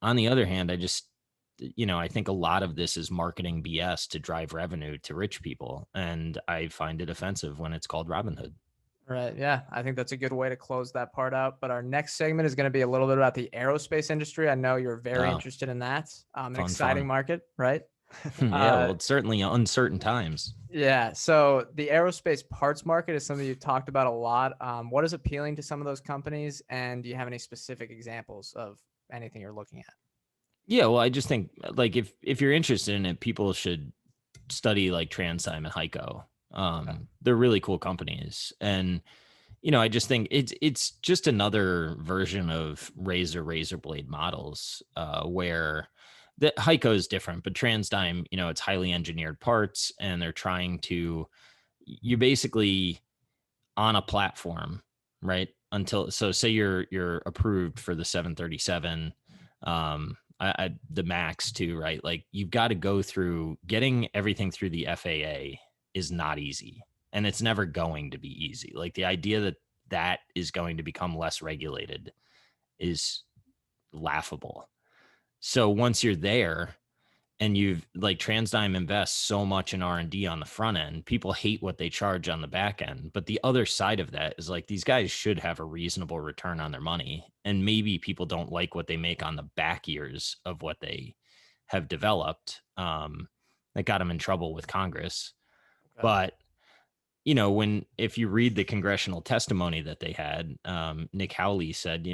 On the other hand, I think a lot of this is marketing BS to drive revenue to rich people. And I find it offensive when it's called Robinhood. Right. Yeah. I think that's a good way to close that part out. But our next segment is going to be a little bit about the aerospace industry. I know you're very interested in that. An exciting market, right? Yeah, well, it's certainly uncertain times. Yeah. So the aerospace parts market is something you talked about a lot. What is appealing to some of those companies? And do you have any specific examples of anything you're looking at? Yeah, well, I just think like if you're interested in it, people should study like TransDigm and Heiko. They're really cool companies. And, I just think it's just another version of razor blade models, where the Heiko is different, but TransDigm, it's highly engineered parts, and they're trying to, you're basically on a platform, right? So say you're approved for the 737, the MAX too, right? Like, you've got to go through getting everything through the FAA is not easy, and it's never going to be easy. Like, the idea that is going to become less regulated is laughable. So once you're there, and you've like TransDigm invests so much in R&D on the front end, people hate what they charge on the back end. But the other side of that is like, these guys should have a reasonable return on their money. And maybe people don't like what they make on the back years of what they have developed. That got them in trouble with Congress. Okay. But, if you read the congressional testimony that they had, Nick Howley said,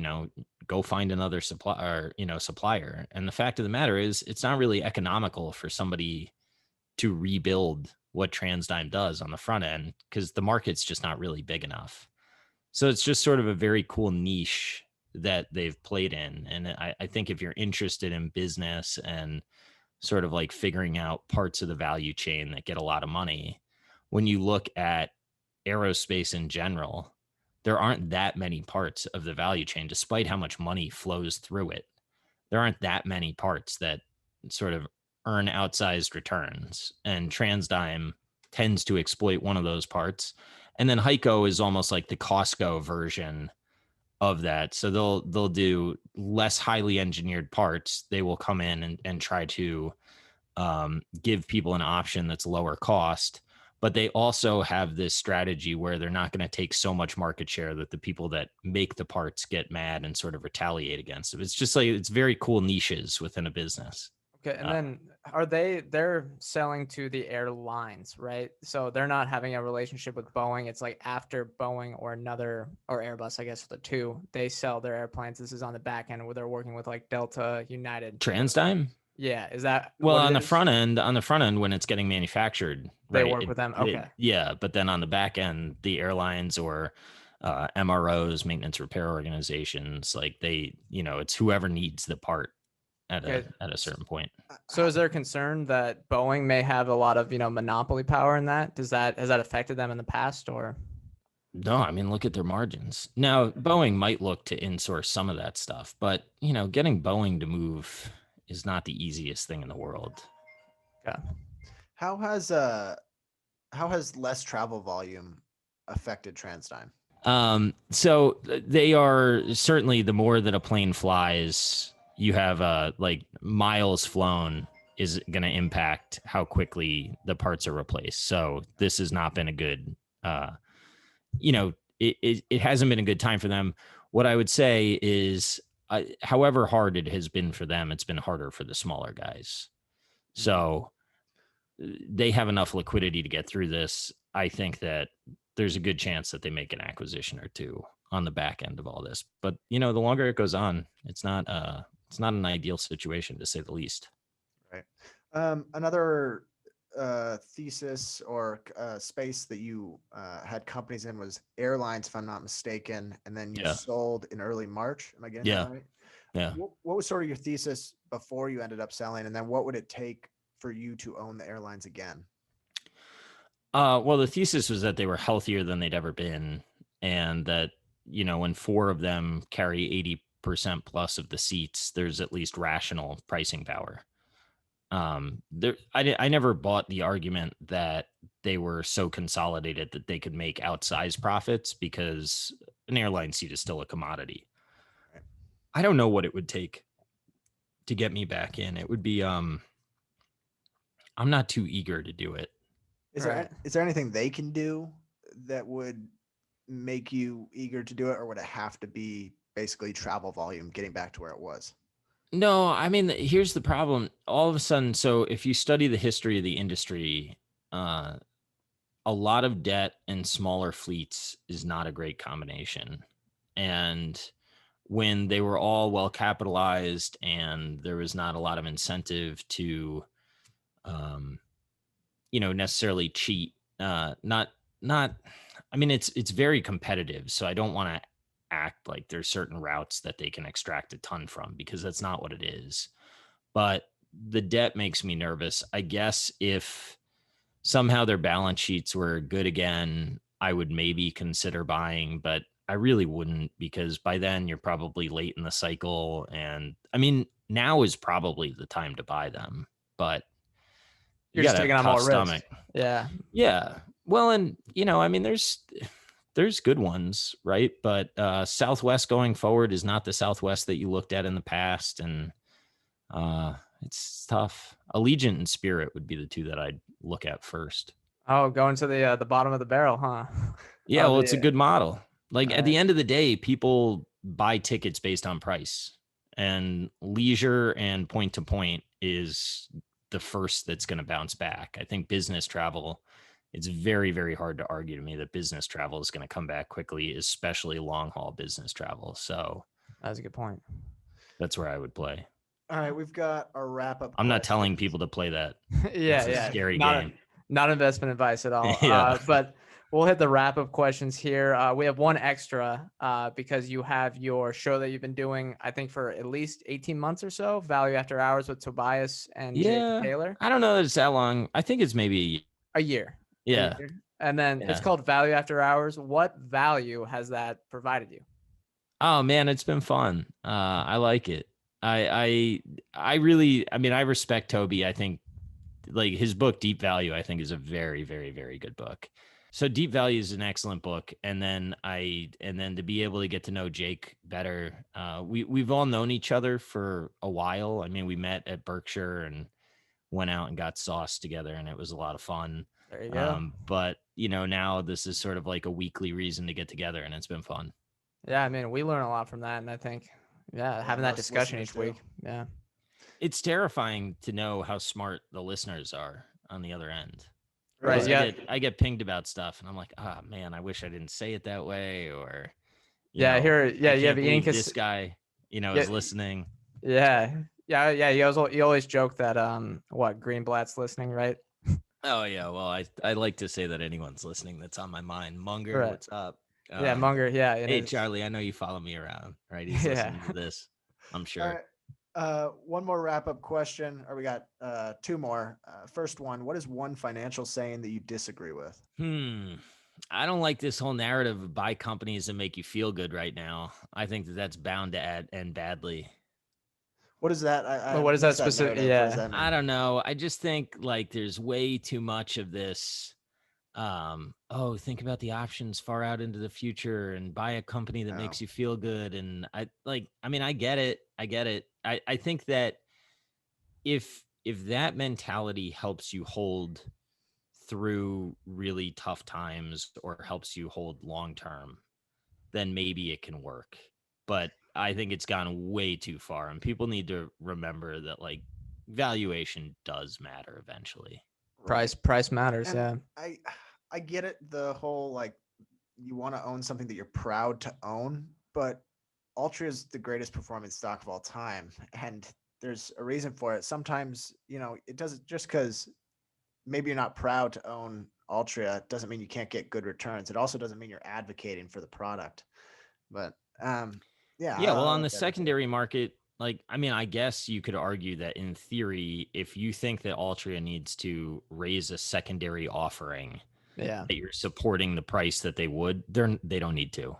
go find another supplier. And the fact of the matter is, it's not really economical for somebody to rebuild what TransDigm does on the front end, because the market's just not really big enough. So it's just sort of a very cool niche that they've played in. And I think if you're interested in business and sort of like figuring out parts of the value chain that get a lot of money, when you look at aerospace in general, there aren't that many parts of the value chain, despite how much money flows through it. There aren't that many parts that sort of earn outsized returns, and TransDigm tends to exploit one of those parts. And then Heiko is almost like the Costco version of that. So they'll do less highly engineered parts. They will come in and try to give people an option that's lower cost. But they also have this strategy where they're not going to take so much market share that the people that make the parts get mad and sort of retaliate against it. It's just like, it's very cool niches within a business. Okay. And then they're selling to the airlines, right? So they're not having a relationship with Boeing. It's like after Boeing or Airbus, I guess, the two, they sell their airplanes. This is on the back end where they're working with like Delta, United. TransDigm? Yeah, is that on the front end when it's getting manufactured, they work with them? Okay. But then on the back end, the airlines or MROs, maintenance repair organizations, like it's whoever needs the part at a certain point. So is there concern that Boeing may have a lot of monopoly power in that? Has that affected them in the past, or? No, I mean, look at their margins. Now, Boeing might look to insource some of that stuff, but getting Boeing to move is not the easiest thing in the world. Yeah. How has less travel volume affected TransDigm? So they are certainly, the more that a plane flies, you have like miles flown is going to impact how quickly the parts are replaced. So this has not been a good, it hasn't been a good time for them. What I would say is, however hard it has been for them, it's been harder for the smaller guys. So they have enough liquidity to get through this. I think that there's a good chance that they make an acquisition or two on the back end of all this. But the longer it goes on, it's not an ideal situation, to say the least. Right. Another thesis or space that you had companies in was airlines, if I'm not mistaken, and then you Yeah. sold in early March. Am I getting Yeah. that right? Yeah. What was sort of your thesis before you ended up selling, and then what would it take for you to own the airlines again? Well, the thesis was that they were healthier than they'd ever been, and that, when four of them carry 80% plus of the seats, there's at least rational pricing power. I never bought the argument that they were so consolidated that they could make outsized profits, because an airline seat is still a commodity. Right. I don't know what it would take to get me back in. It would be, I'm not too eager to do it. Is Right. there anything they can do that would make you eager to do it, or would it have to be basically travel volume getting back to where it was? No, I mean, here's the problem. All of a sudden, so if you study the history of the industry, uh, a lot of debt and smaller fleets is not a great combination. And when they were all well capitalized and there was not a lot of incentive to, um, necessarily cheat, not, I mean, it's very competitive. So I don't want to act like there's certain routes that they can extract a ton from, because that's not what it is. But the debt makes me nervous. I guess if somehow their balance sheets were good again, I would maybe consider buying, but I really wouldn't, because by then you're probably late in the cycle. And I mean, now is probably the time to buy them, but you You're just got to have taking a on tough more risk. stomach. Yeah. Yeah. Well, and I mean, there's good ones, right? But Southwest going forward is not the Southwest that you looked at in the past, and it's tough. Allegiant and Spirit would be the two that I'd look at first. Oh, going to the bottom of the barrel, huh? Yeah, well, it's a good model. Like, at the Right. end of the day, people buy tickets based on price, and leisure and point to point is the first that's going to bounce back. I think business travel, it's very, very hard to argue to me that business travel is going to come back quickly, especially long haul business travel. So That's a good point. that's where I would play. All right, we've got our wrap up. I'm not telling people to play that. Yeah, It's a yeah. scary Not game. not investment advice at all. Yeah. But we'll hit the wrap up questions here. We have one extra because you have your show that you've been doing, I think, for at least 18 months or so, Value After Hours with Tobias and Jake Yeah. Taylor. I don't know that it's that long. I think it's maybe A year. Yeah. A year. And then it's Yeah. called Value After Hours. What value has that provided you? Oh man, it's been fun. I like it. I really, I mean, I respect Toby. I think, like, his book Deep Value, I think, is a very, very, very good book. So Deep Value is an excellent book. And then to be able to get to know Jake better, we've all known each other for a while. I mean, we met at Berkshire and went out and got sauce together, and it was a lot of fun. There you go. But now this is sort of like a weekly reason to get together, and it's been fun. Yeah, I mean, we learn a lot from that, and I think, having that discussion each week. Yeah. It's terrifying to know how smart the listeners are on the other end. Right. Yeah. I get pinged about stuff, and I'm like, oh man, I wish I didn't say it that way. Or, Yeah. Here. Yeah. You have Ian. This guy, is listening. Yeah. Yeah. Yeah. You always joke that Greenblatt's listening, right? Oh yeah. Well, I like to say that anyone's listening that's on my mind. Munger, Right. what's up? Yeah, Munger. Yeah. Hey, Charlie, I know you follow me around, right? He's listening to this, I'm sure. One more wrap up question, or we got two more. First one, what is one financial saying that you disagree with? I don't like this whole narrative of buy companies that make you feel good right now. I think that's bound to end badly. What is that? What is that specific? Yeah. I don't know. I just think, like, there's way too much of this. Think about the options far out into the future and buy a company that makes you feel good. And I get it. I think that if that mentality helps you hold through really tough times or helps you hold long term, then maybe it can work. But I think it's gone way too far, and people need to remember that, like, valuation does matter eventually. Price matters. And yeah. I get it. The whole, like, you want to own something that you're proud to own, but Altria is the greatest performing stock of all time. And there's a reason for it. Sometimes, it doesn't, just because maybe you're not proud to own Altria doesn't mean you can't get good returns. It also doesn't mean you're advocating for the product. But yeah. Yeah, well, on the secondary market, like, I mean, I guess you could argue that in theory, if you think that Altria needs to raise a secondary offering, Yeah, that you're supporting the price that they would, they don't need to.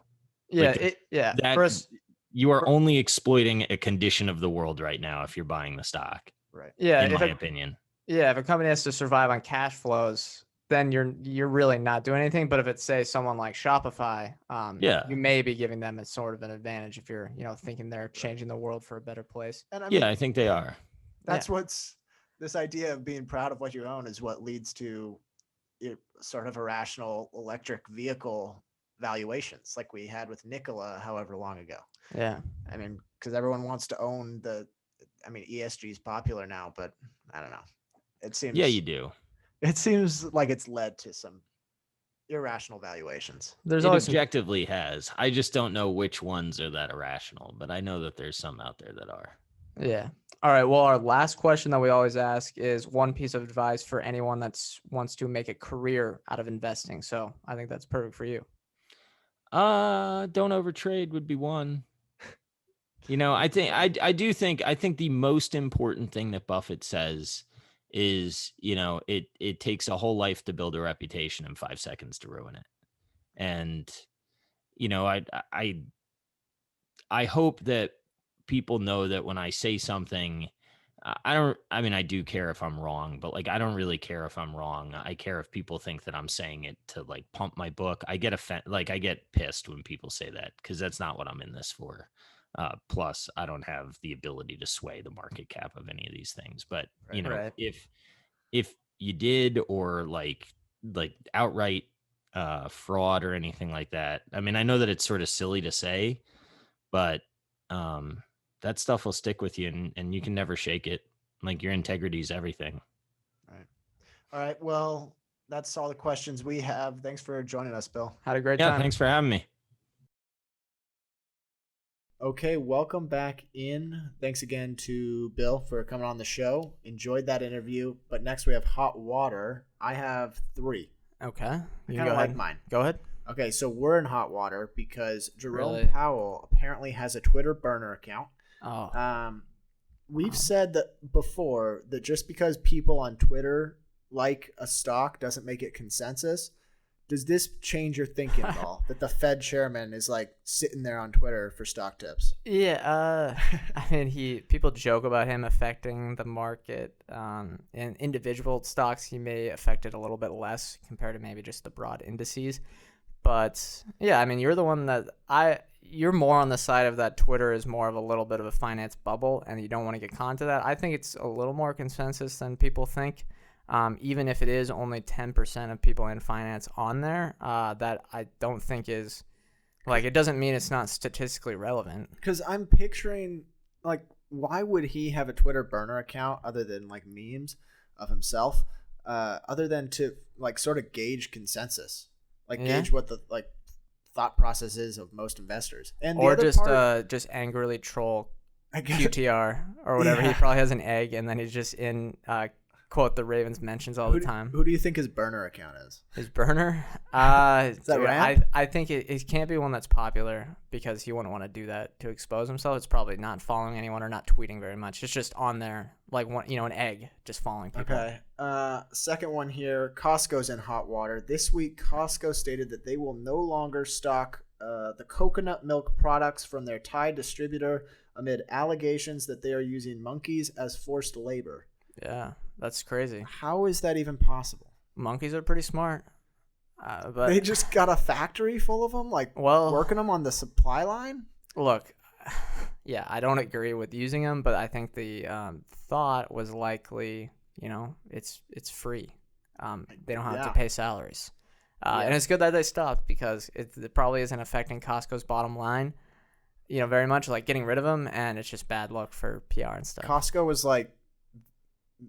yeah, That First, you are only exploiting a condition of the world right now if you're buying the stock. Right. Yeah, in my opinion. Yeah, if a company has to survive on cash flows, then you're really not doing anything. But if it's, say, someone like Shopify, you may be giving them a sort of an advantage if you're thinking they're changing the world for a better place. And I think they are. That's what's this idea of being proud of what you own is what leads to sort of irrational electric vehicle valuations like we had with Nikola however long ago. Yeah. I mean, because everyone wants to own ESG is popular now, but I don't know. It seems. Yeah, you do. It seems like it's led to some irrational valuations. It objectively has. I just don't know which ones are that irrational, but I know that there's some out there that are. Yeah. All right. Well, our last question that we always ask is one piece of advice for anyone that wants to make a career out of investing. So I think that's perfect for you. Don't overtrade would be one. I think the most important thing that Buffett says is, it takes a whole life to build a reputation and 5 seconds to ruin it. And, I hope that people know that when I say something, I do care if I'm wrong, but like, I don't really care if I'm wrong. I care if people think that I'm saying it to like pump my book. I get I get pissed when people say that, because that's not what I'm in this for. Plus, I don't have the ability to sway the market cap of any of these things. But if you did, or like outright fraud or anything like that, I mean, I know that it's sort of silly to say, but that stuff will stick with you, and you can never shake it. Like, your integrity is everything. All right. Well, that's all the questions we have. Thanks for joining us, Bill. Had a great time. Yeah, thanks for having me. Okay, welcome back in. Thanks again to Bill for coming on the show. Enjoyed that interview. But next we have hot water. I have 3. Okay. I kind of like mine. Go ahead. Okay, so we're in hot water because Jerome Powell apparently has a Twitter burner account. Oh. We've said that before, that just because people on Twitter like a stock doesn't make it consensus. Does this change your thinking at all? That the Fed chairman is like sitting there on Twitter for stock tips? Yeah, I mean, people joke about him affecting the market. In individual stocks, he may affect it a little bit less compared to maybe just the broad indices. But yeah, I mean, you're the one you're more on the side of that Twitter is more of a little bit of a finance bubble, and you don't want to get caught into that. I think it's a little more consensus than people think. Even if it is only 10% of people in finance on there, that I don't think is, like, it doesn't mean it's not statistically relevant. Because I'm picturing, like, why would he have a Twitter burner account other than, like, memes of himself, other than to, like, sort of gauge consensus, like, gauge what the, like, thought process is of most investors. And or just angrily troll QTR or whatever. Yeah. He probably has an egg, and then he's just in quote the Ravens mentions all the time. Who do you think his burner account is? His burner? Is that right? I think it can't be one that's popular, because he wouldn't want to do that to expose himself. It's probably not following anyone or not tweeting very much. It's just on there, like, one, an egg, just following people. Okay. Second one here. Costco's in hot water. This week, Costco stated that they will no longer stock the coconut milk products from their Thai distributor amid allegations that they are using monkeys as forced labor. Yeah, that's crazy. How is that even possible? Monkeys are pretty smart. But they just got a factory full of them, working them on the supply line? Look, yeah, I don't agree with using them, but I think the thought was likely, it's free. They don't have to pay salaries. And it's good that they stopped, because it probably isn't affecting Costco's bottom line, very much, like getting rid of them, and it's just bad luck for PR and stuff. Costco was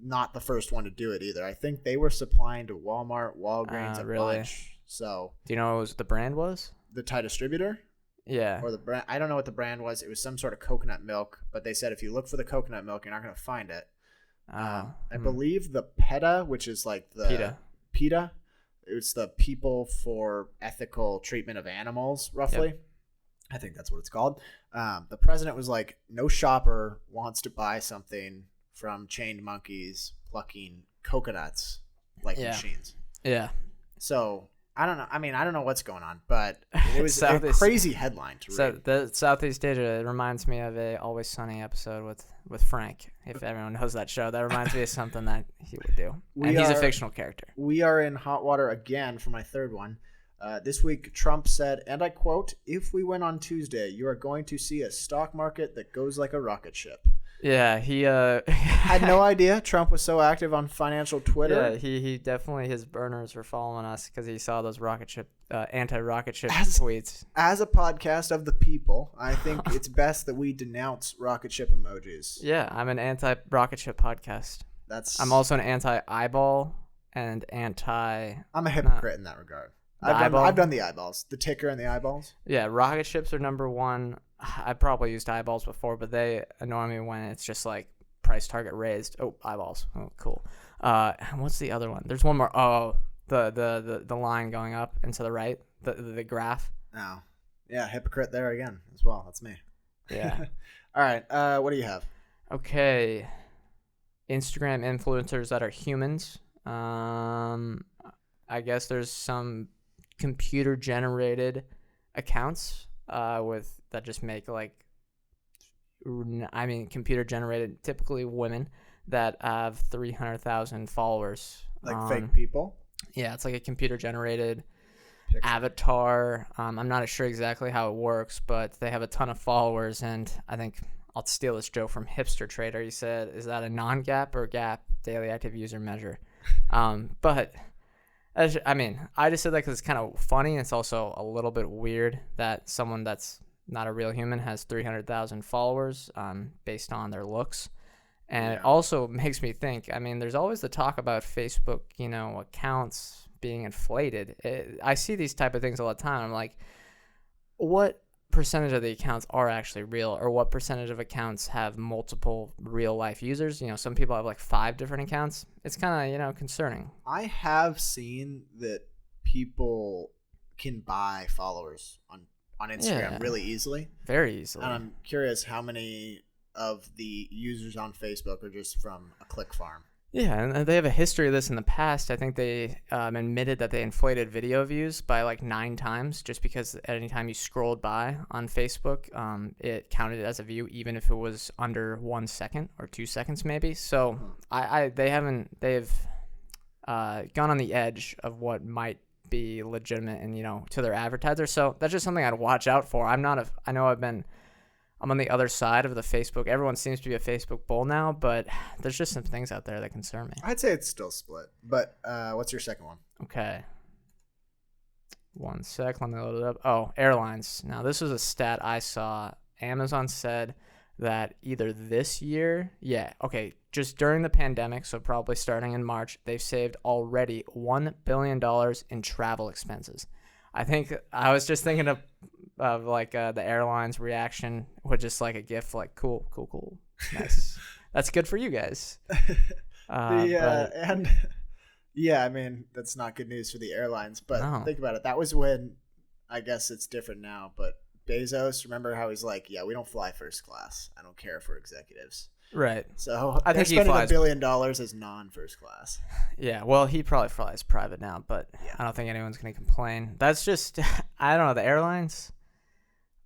not the first one to do it either. I think they were supplying to Walmart, Walgreens, a bunch. So, do you know what the brand was? The Thai distributor? Yeah. Or the brand, I don't know what the brand was. It was some sort of coconut milk, but they said if you look for the coconut milk, you're not going to find it. I believe the PETA, which is like the PETA, it's the People for Ethical Treatment of Animals, roughly. Yep. I think that's what it's called. The president was like, no shopper wants to buy something from chained monkeys plucking coconuts like machines. Yeah. So I don't know. I mean, I don't know what's going on, but it was a crazy headline to read. So the Southeast Asia, it reminds me of a Always Sunny episode with Frank. If everyone knows that show, that reminds me of something that he would do. He's a fictional character. We are in hot water again for my third one. This week, Trump said, and I quote, "If we win on Tuesday, you are going to see a stock market that goes like a rocket ship." Yeah, he had no idea Trump was so active on financial Twitter. Yeah, he definitely, his burners were following us because he saw those rocket ship, anti-rocket ship tweets. As a podcast of the people, I think it's best that we denounce rocket ship emojis. Yeah, I'm an anti-rocket ship podcast. I'm also an anti-eyeball and anti. I'm a hypocrite in that regard. I've done the eyeballs, the ticker and the eyeballs. Yeah, rocket ships are number one. I've probably used eyeballs before, but they annoy me when it's just like price target raised. Oh, eyeballs. Oh, cool. What's the other one? There's one more. Oh, the line going up and to the right, the graph. Oh, yeah, hypocrite there again as well. That's me. Yeah. All right. What do you have? Okay. Instagram influencers that are humans. I guess there's some computer generated accounts that just make computer generated, typically women that have 300,000 followers. Like fake people? Yeah, it's like a computer generated avatar. I'm not sure exactly how it works, but they have a ton of followers, and I think I'll steal this joke from Hipster Trader. He said, "Is that a non-GAAP or GAAP daily active user measure?" But I just said that because it's kind of funny. It's also a little bit weird that someone that's not a real human has 300,000 followers based on their looks. And It also makes me think, there's always the talk about Facebook, accounts being inflated. I see these type of things all the time. I'm like, what percentage of the accounts are actually real, or what percentage of accounts have multiple real life users? Some people have like 5 different accounts. It's kind of, concerning. I have seen that people can buy followers on Instagram really easily. Very easily. And I'm curious how many of the users on Facebook are just from a click farm. Yeah, and they have a history of this in the past. I think they admitted that they inflated video views by like 9 times just because anytime you scrolled by on Facebook, it counted as a view, even if it was under 1 second or 2 seconds maybe. So they've gone on the edge of what might be legitimate and, to their advertisers. So that's just something I'd watch out for. I'm on the other side of the Facebook. Everyone seems to be a Facebook bull now, but there's just some things out there that concern me. I'd say it's still split. But what's your second one? Okay. 1 sec. Let me load it up. Oh, airlines. Now, this was a stat I saw. Amazon said that either this year, just during the pandemic, so probably starting in March, they've saved already $1 billion in travel expenses. I was just thinking of the airlines reaction with just like a gif, like cool, nice. That's good for you guys. And that's not good news for the airlines. But Think about it. That was when, I guess it's different now, but Bezos, remember how he's like, yeah, we don't fly first class. I don't care if we're executives. Right. So I think spending $1 billion as non-first class. Yeah, well, he probably flies private now, but I don't think anyone's going to complain. That's just, I don't know, the airlines.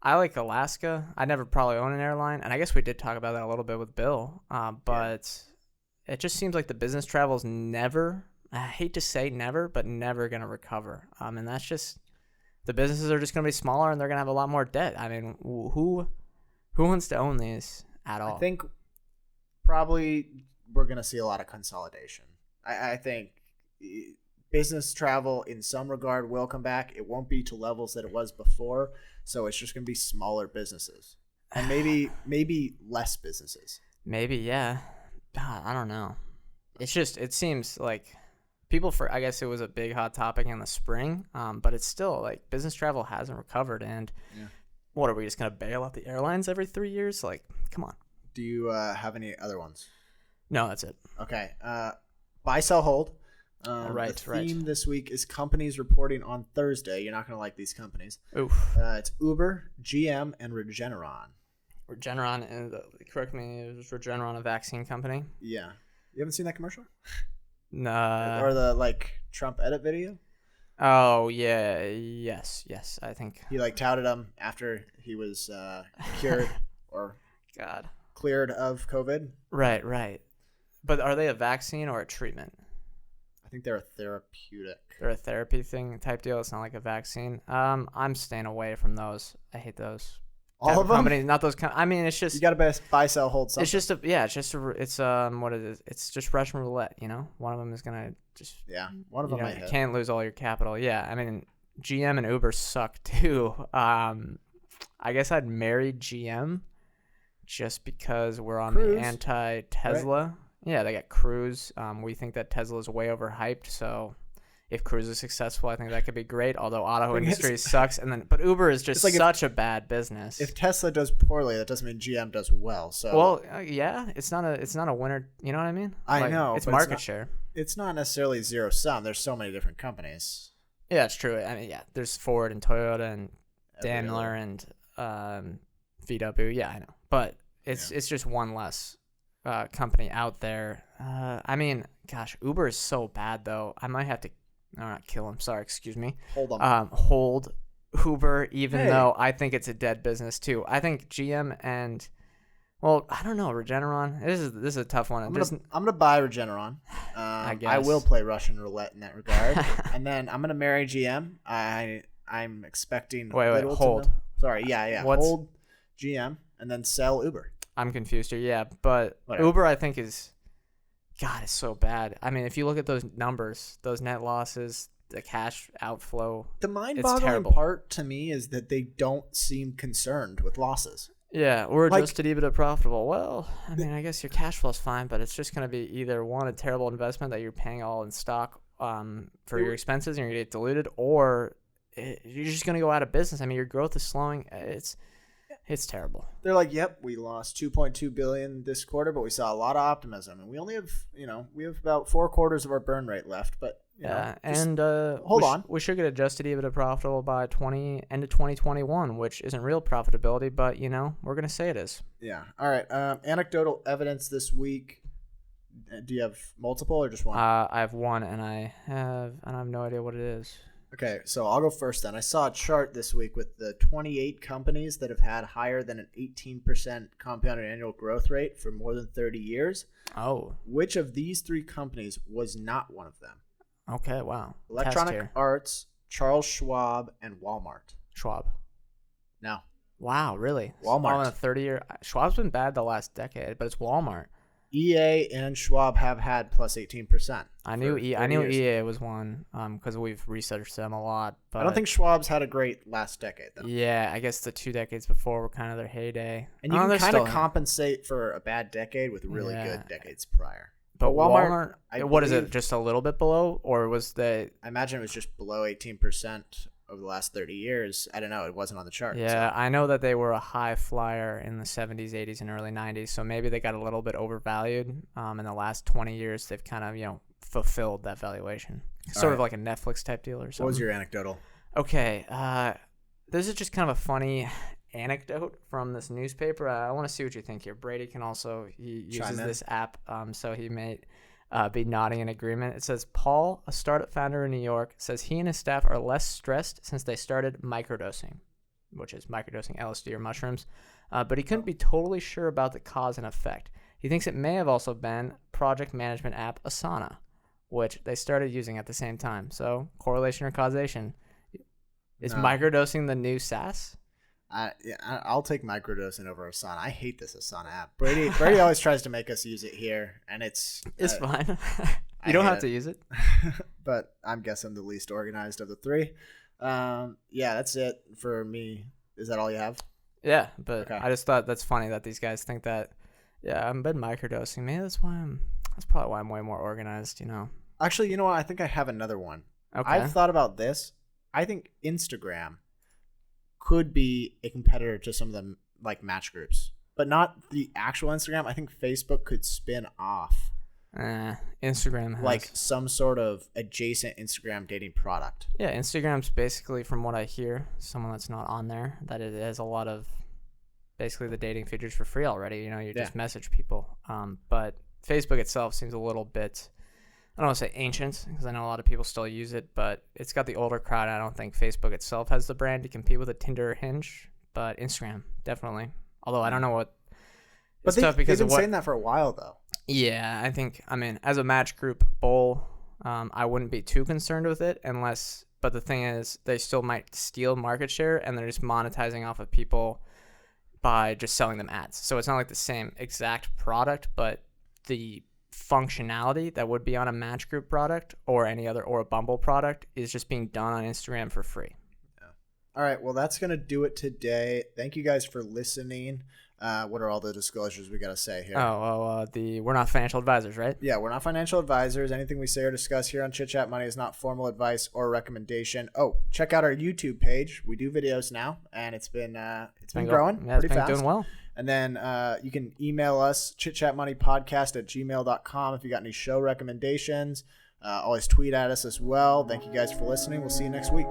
I like Alaska. I never probably own an airline, and I guess we did talk about that a little bit with Bill, but it just seems like the business travel's never, I hate to say never, but never going to recover. And that's just, the businesses are just going to be smaller, and they're going to have a lot more debt. Who wants to own these at all? I think probably we're going to see a lot of consolidation. I think business travel in some regard will come back. It won't be to levels that it was before, so it's just going to be smaller businesses and maybe less businesses. Maybe, yeah. God, I don't know. It seems like I guess it was a big hot topic in the spring, but it's still like business travel hasn't recovered, and What, are we just going to bail out the airlines every 3 years? Like, come on. Do you have any other ones? No, that's it. Okay. Buy, sell, hold. Right. The theme this week is companies reporting on Thursday. You're not going to like these companies. Oof. It's Uber, GM, and Regeneron. Regeneron, correct me, is Regeneron a vaccine company? Yeah. You haven't seen that commercial? Nah. Or the Trump edit video? Oh, yeah. Yes. I think. He touted him after he was cured or God. cleared of COVID. Right. But are they a vaccine or a treatment? I think they're a therapeutic. They're a therapy thing type deal. It's not like a vaccine. I'm staying away from those. I hate those. All of them? Companies, not those. I mean, it's just. You got to buy, sell, hold something. It's what it is. It's just Russian roulette. One of them is gonna just. Yeah, one of them might you hit. can't lose all your capital. Yeah, I mean, GM and Uber suck too. I guess I'd marry GM, just because we're on Cruise, the anti-Tesla. Right? Yeah, they got Cruise. We think that Tesla is way overhyped. So if Cruise is successful, I think that could be great. Although auto industry sucks, but Uber is just such a bad business. If Tesla does poorly, that doesn't mean GM does well. So yeah, it's not a winner. You know what I mean? I know it's market share. It's not necessarily zero sum. There's so many different companies. Yeah, it's true. I mean, yeah, there's Ford and Toyota and Daimler and VW. Yeah, I know, but it's just one less company out there. I mean, gosh, Uber is so bad though. I might have to not kill him. Sorry, excuse me. Hold on. Hold Uber, even though I think it's a dead business too. I think GM and I don't know, Regeneron. This is a tough one. I'm gonna buy Regeneron. I guess I will play Russian roulette in that regard, and then I'm gonna marry GM. I'm expecting. Wait, hold. Sorry, yeah. Hold GM and then sell Uber. I'm confused here. Yeah, but whatever. Uber, I think it's so bad. I mean, if you look at those numbers, those net losses, the cash outflow, the mind-boggling part to me is that they don't seem concerned with losses. Yeah, we're adjusted EBITDA profitable. Well, I mean, I guess your cash flow's fine, but it's just going to be either a terrible investment that you're paying all in stock for your expenses and you're going to get diluted, or you're just going to go out of business. I mean, your growth is slowing. It's terrible. They're like, yep, we lost $2.2 billion this quarter, but we saw a lot of optimism, and we only have, we have about 4 quarters of our burn rate left. But hold on, we should get adjusted EBITDA profitable by end of 2021, which isn't real profitability, but we're gonna say it is. Yeah. All right. Anecdotal evidence this week. Do you have multiple or just one? I have one, and I have no idea what it is. Okay, so I'll go first then. I saw a chart this week with the 28 companies that have had higher than an 18% compounded annual growth rate for more than 30 years. Oh. Which of these 3 companies was not one of them? Okay, wow. Electronic Arts, Charles Schwab, and Walmart. Schwab. No. Wow, really? Walmart. On a 30-year. Schwab's been bad the last decade, but it's Walmart. EA and Schwab have had plus 18%. I knew EA was one because we've researched them a lot. But I don't think Schwab's had a great last decade, though. Yeah, I guess the 2 decades before were kind of their heyday. And you can kind of compensate for a bad decade with really good decades prior. But Walmart what is it, just a little bit below? Or was I imagine it was just below 18% over the last 30 years. I don't know. It wasn't on the chart. Yeah, so. I know that they were a high flyer in the 70s, 80s, and early 90s. So maybe they got a little bit overvalued. In the last 20 years, they've kind of, fulfilled that valuation. Sort of like a Netflix type deal or something. What was your anecdotal? Okay. This is just kind of a funny anecdote from this newspaper. I want to see what you think here. Brady can also, he uses this app, so he may be nodding in agreement. It says, Paul, a startup founder in New York, says he and his staff are less stressed since they started microdosing, which is microdosing LSD or mushrooms, but he couldn't be totally sure about the cause and effect. He thinks it may have also been project management app Asana, which they started using at the same time. So correlation or causation. Is microdosing the new SaaS? I'll take microdosing over Asana. I hate this Asana app. Brady always tries to make us use it here, and it's fine. You don't have to use it. But I'm guessing the least organized of the 3. Yeah, that's it for me. Is that all you have? Yeah, but okay. I just thought that's funny that these guys think that. Yeah, I've been microdosing. Maybe that's probably why I'm way more organized. Actually, you know what? I think I have another one. Okay. I've thought about this. I think Instagram could be a competitor to some of them like Match Groups, but not the actual Instagram. I think Facebook could spin off Instagram has, like some sort of adjacent Instagram dating product. Yeah, Instagram's basically, from what I hear, someone that's not on there, that it has a lot of basically the dating features for free already. You know, you just message people. But Facebook itself seems a little bit, I don't want to say ancient, because I know a lot of people still use it, but it's got the older crowd. I don't think Facebook itself has the brand to compete with a Tinder or Hinge, but Instagram definitely. Although I don't know what. But they've been saying that for a while, though. Yeah, I think, I mean, as a Match Group bull, I wouldn't be too concerned with it unless, but the thing is, they still might steal market share, and they're just monetizing off of people by just selling them ads. So it's not like the same exact product, but the functionality that would be on a Match Group product or any other, or a Bumble product, is just being done on Instagram for free. Yeah. All right, well, that's going to do it today. Thank you guys for listening. What are all the disclosures we got to say here? We're not financial advisors, right? Yeah, we're not financial advisors. Anything we say or discuss here on Chit Chat Money is not formal advice or recommendation. Oh, check out our YouTube page. We do videos now, and it's been growing pretty fast. Doing well. And then you can email us, chitchatmoneypodcast@gmail.com, if you got any show recommendations. Always tweet at us as well. Thank you guys for listening. We'll see you next week.